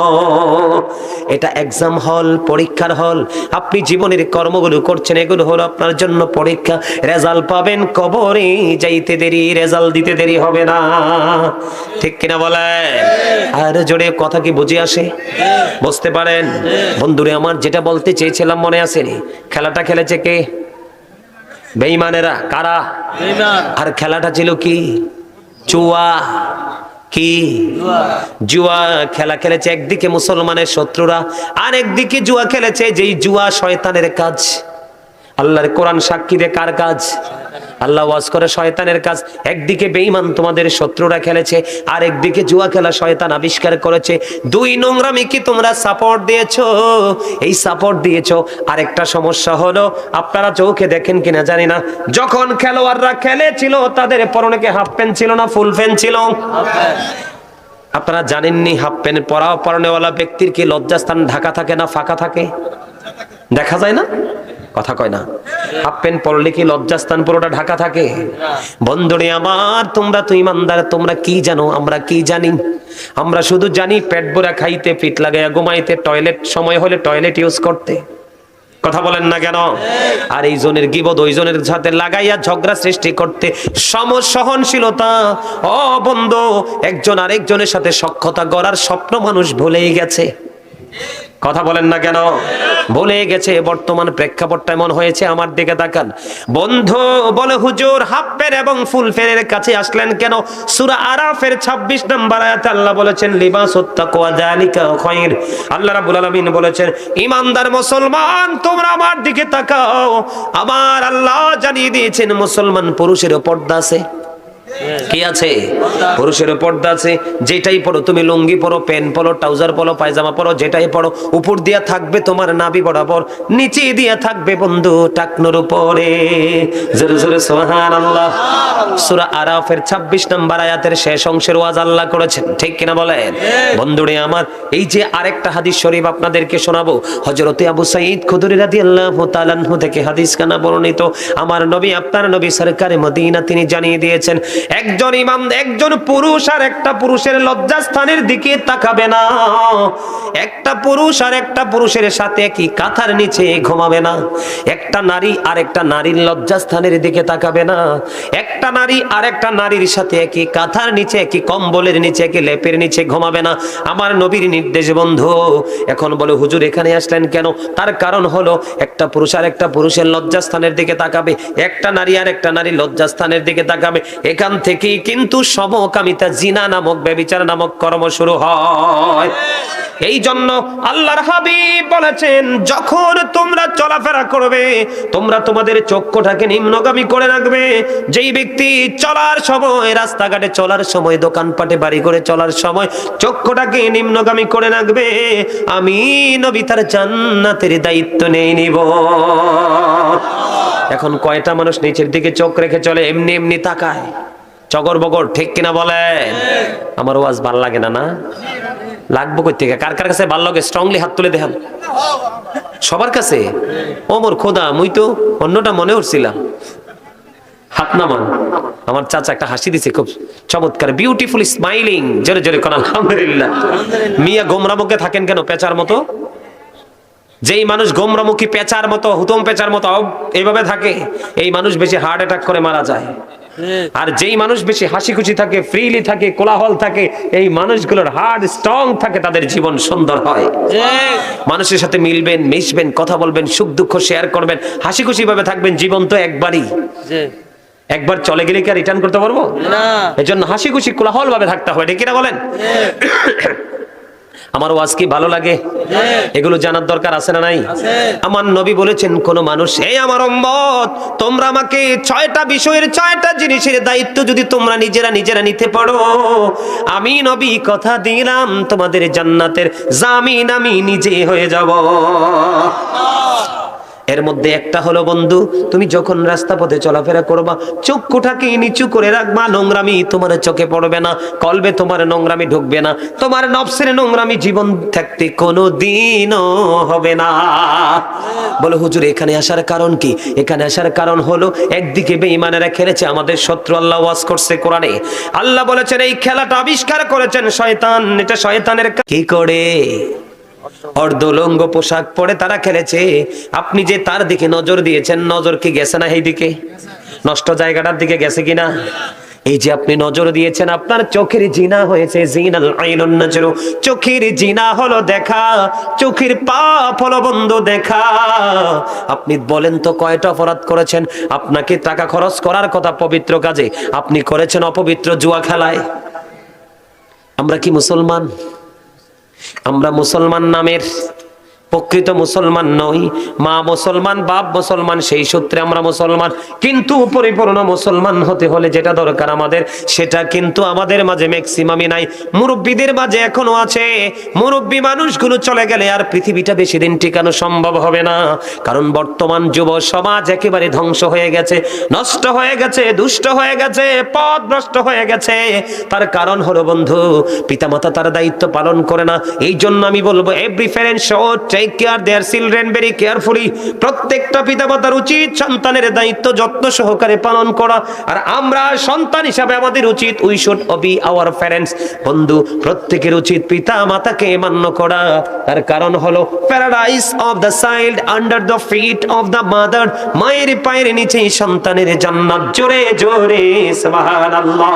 এটা এক্সাম হল, পরীক্ষার হল। আপনি জীবনের কর্মগুলো করছেন, এগুলো হলো আপনার জন্য পরীক্ষা। রেজাল্ট পাবেন কবরে যাইতে দেরি, রেজাল্ট দিতে দেরি হবে না। ঠিক কিনা বলেন? আর জোরে কথা কি বুঝে আসে? বুঝতে পারেন? বন্ধুরে আমার, যেটা বলতে চেয়েছিলাম মনে আছে? খেলাটা খেলেছে কে? বেঈমানেরা। কারা? আর খেলাটা ছিল কি? জুয়া। কি? জুয়া খেলা খেলেছে। একদিকে মুসলমানের শত্রুরা, আর একদিকে জুয়া খেলেছে। যেই জুয়া শয়তানের কাজ। আল্লাহর কোরআন সাক্ষী দেয় কার কাজ? আল্লাহ ওয়াজ করে শয়তানের কাজ। একদিকে বেঈমান তোমাদের শত্রুরা খেলেছে, আর একদিকে জুয়া খেলা শয়তান আবিষ্কার করেছে। দুই নোংরামি কি তোমরা সাপোর্ট দিয়েছো? এই সাপোর্ট দিয়েছো। আরেকটা সমস্যা হলো, আপনারা চোখে দেখেন কিনা জানি না, যখন খেলোয়াড়রা খেলেছিল তাদের পরনে কি হাফ প্যান্ট ছিল না ফুল প্যান্ট ছিল? আপনারা জানেননি হাফ প্যান্ট পরনেওয়ালা ব্যক্তির কি লজ্জাস্থান ঢাকা থাকে না ফাঁকা থাকে? দেখা যায় না? কথা কয় না। হাফ প্যান্ট পরলে কি লজ্জাস্থান পুরোটা ঢাকা থাকে? বন্ধুরে আমার, তোমরা তো ইমানদার, তোমরা কি জানো? আমরা কি জানি? আমরা শুধু জানি পেট ভরা খাইতে, ফিট লাগাইয়া ঘুমাইতে, টয়লেট সময় হলে টয়লেট ইউজ করতে। কথা বলেন না কেন? আর এই জনের গীবত ওই জনের সাথে লাগাইয়া ঝগড়া সৃষ্টি করতে। সহনশীলতা, ও বন্ধু, একজন আরেকজনের সাথে সখ্যতা গড়ার স্বপ্ন মানুষ ভুলেই গেছে। কথা বলেন না কেন? ভুলে গেছে। বর্তমান প্রেক্ষাপটটা এমন হয়েছে, আমার দিকে তাকান বন্ধু। বলে হুজুর হাফ প্যান্ট এবং ফুল প্যান্টের কাছে আসলেন কেন? সূরা আরাফের 26 নম্বর আয়াতে আল্লাহ বলেছেন লিবাসুত তাকওয়া যালিকা খায়র। আল্লাহ রাব্বুল আলামিন বলেছেন ইমানদার মুসলমান তোমরা আমার দিকে তাকাও। আমার আল্লাহ জানিয়ে দিয়েছেন মুসলমান পুরুষের পর্দা আছে। কি আছে? পুরুষের পর্দা আছে। যেটাই পরো তুমি, লুঙ্গি পরো, প্যান্ট পরো, ট্রাউজার পরো, পায়জামা পরো, যেটাই পরো উপর দিয়া থাকবে তোমার নাভি বরাবর, নিচে দিয়া থাকবে বন্ধু টাকনুর উপরে। জোরে জোরে সুবহানাল্লাহ। সূরা আরাফের 26 নম্বর আয়াতের শেষ অংশের ওয়াজ আল্লাহ করেছেন, ঠিক কিনা বলেন? বন্ধুরে আমার, এই যে আরেকটা হাদিস শরীফ আপনাদেরকে শোনাবো, হযরতে আবু সাঈদ খুদরি রাদিয়াল্লাহু তাআলা আনহু থেকে হাদিস কানা বর্ণিত। আমার নবী, আপনার নবী সরকারে মদিনা তিনি জানিয়ে দিয়েছেন একজন ইমাম, একজন পুরুষ আর একটা পুরুষের লজ্জাস্থানের দিকে তাকাবে না। একটা পুরুষ আর একটা পুরুষের সাথে কি কাঁথার নিচে ঘুমাবে না। একটা নারী আর একটা নারীর লজ্জাস্থানের দিকে তাকাবে না। একটা নারী আর একটা নারীর সাথে কি কাঁথার নিচে, কি কম্বলের নিচে, কি লেপের নিচে ঘুমাবে না। আমার নবীর নির্দেশ বন্ধু। এখন বলে হুজুর এখানে আসলেন কেন? তার কারণ হলো একটা পুরুষ আর একটা পুরুষের লজ্জাস্থানের দিকে তাকাবে, একটা নারী আর একটা নারীর লজ্জাস্থানের দিকে তাকাবে। এখান থেকেই কিন্তু সমকামিতা, জিনা নামক, ব্যভিচার নামক কর্ম শুরু হয়। এই জন্য আল্লাহর হাবিব বলেছেন যখন তোমরা চলাফেরা করবে তোমরা তোমাদের চক্ষুটাকে নিম্নগামী করে রাখবে। যেই ব্যক্তি চলার সময়, রাস্তাঘাটে চলার সময়, দোকানপাটে বাড়ি করে চলার সময় চক্ষুটাকে নিম্নগামী করে রাখবে, আমি নবী তার জান্নাতের দায়িত্ব নিয়ে নিব। এখন কয়টা মানুষ নিচের দিকে চোখ রেখে চলে, এমনি এমনি তাকায়, চগর বগর, ঠিক কিনা বলেন? আমার ওয়াজ ভাল লাগে না? না লাগবো কই থেকে? কার কার কাছে ভাল লাগে স্ট্রংলি হাত তুলে দেখান। সবার কাছে? ওমর খোদা, মুই তো অন্যটা মনে করছিলাম। হাত নামান। আমার চাচা একটা হাসি দিছে খুব চমৎকার, বিউটিফুল স্মাইলিং। জোরে জোরে কোন আলহামদুলিল্লাহ। মিয়া গোমরামুখে থাকেন কেন পেঁচার মতো? যেই মানুষ গোমরামুখী পেঁচার মতো, হুতম পেঁচার মতো এইভাবে থাকে, এই মানুষ বেশি হার্ট অ্যাটাক করে মারা যায়। আর যেই মানুষ বেশি হাসি খুশি থাকে, ফ্রিলি থাকে, কোলাহল থাকে, এই মানুষগুলোর হার্ট স্ট্রং থাকে, তাদের জীবন সুন্দর হয়। মানুষের সাথে মিলবেন, মিশবেন, কথা বলবেন, সুখ দুঃখ শেয়ার করবেন, হাসি খুশি ভাবে থাকবেন। জীবন তো একবারই, একবার চলে গেলে কি আর রিটার্ন করতে পারবো না? এজন্য হাসি খুশি কোলাহল ভাবে থাকতে হবে, ঠিক কিনা বলেন? আমার ওয়াজ কি ভালো লাগে? এগুলো জানার দরকার আছে না নাই? আমার নবী বলেছেন কোন মানুষ, এই আমার উম্মত তোমরা আমাকে 6টা বিষয়ের, 6টা জিনিসের দায়িত্ব যদি তোমরা নিজেরা নিতে পারো, আমি নবী কথা দিলাম তোমাদের জান্নাতের জামিন আমি নিজে হয়ে যাব। এর মধ্যে একটা হলো বন্ধু, তুমি যখন রাস্তা পথে চলাফেরা করবা চক্ষুটাকে নিচু করে রাখবা। নোংরামি তোমার চোখে পড়বে না, কলবে তোমার নোংরামি ঢুকবে না, তোমার নফসের নোংরামি জীবন থাকতে কোনোদিনও হবে না। বলে হুজুর এখানে আসার কারণ কি? এখানে আসার কারণ হলো একদিকে বেঈমানেরা খেলেছে, আমাদের শত্রু আল্লাহ ওয়াজ করছে কোরআনে। আল্লাহ বলেছেন এই খেলাটা আবিষ্কার করেছেন শয়তান। এটা শয়তানের কি করে? অর্ধলঙ্গ পোশাক পরে তারা খেলেছে। আপনি যে তার দিকে নজর দিয়েছেন, নজর কি গেছে না এই দিকে? নষ্ট জায়গাটার দিকে গেছে কিনা? এই যে আপনি নজর দিয়েছেন, আপনার চোখের জিনা হয়েছে। জিনাল আইনুন নাজরু, চোখের জিনা হলো দেখা, চোখের পাপ হলো বন্ধু দেখা। আপনি বলেন তো কয়টা অপরাধ করেছেন? আপনাকে টাকা খরচ করার কথা পবিত্র কাজে, আপনি করেছেন অপবিত্র জুয়া খেলায়। আমরা কি মুসলমান? আমরা মুসলমান নামের প্রকৃত মুসলমান নই। মা মুসলমান, বাপ মুসলমান, সেই সূত্রে আমরা মুসলমান। কিন্তু পরিপূর্ণ মুসলমান হতে হলে যেটা দরকার আমাদের, সেটা কিন্তু আমাদের মাঝে ম্যাক্সিমামই নাই। মুরব্বীদের মাঝে এখনো আছে। মুরব্বী মানুষগুলো চলে গেলে আর পৃথিবীটা বেশি দিন টিকানো সম্ভব হবে না। কারণ বর্তমান যুব সমাজ একেবারে ধ্বংস হয়ে গেছে, নষ্ট হয়ে গেছে, দুষ্ট হয়ে গেছে, পথ ভ্রষ্ট হয়ে গেছে। তার কারণ হলো বন্ধু, পিতামাতা তার দায়িত্ব পালন করে না। এই জন্য আমি বলবো every parent should take care their children very carefully. প্রত্যেকটা পিতামাতার উচিত সন্তানের দায়িত্ব যত্ন সহকারে পালন করা। আর আমরা সন্তান হিসাবে আমাদের উচিত we should Obi our parents. বন্ধু প্রত্যেকের উচিত পিতা মাতাকে মান্য করা। তার কারণ হলো paradise of the child under the feet of the mother. মায়ের পায়ের নিচেই সন্তানের জান্নাত। জোরে জোরে সুবহানাল্লাহ।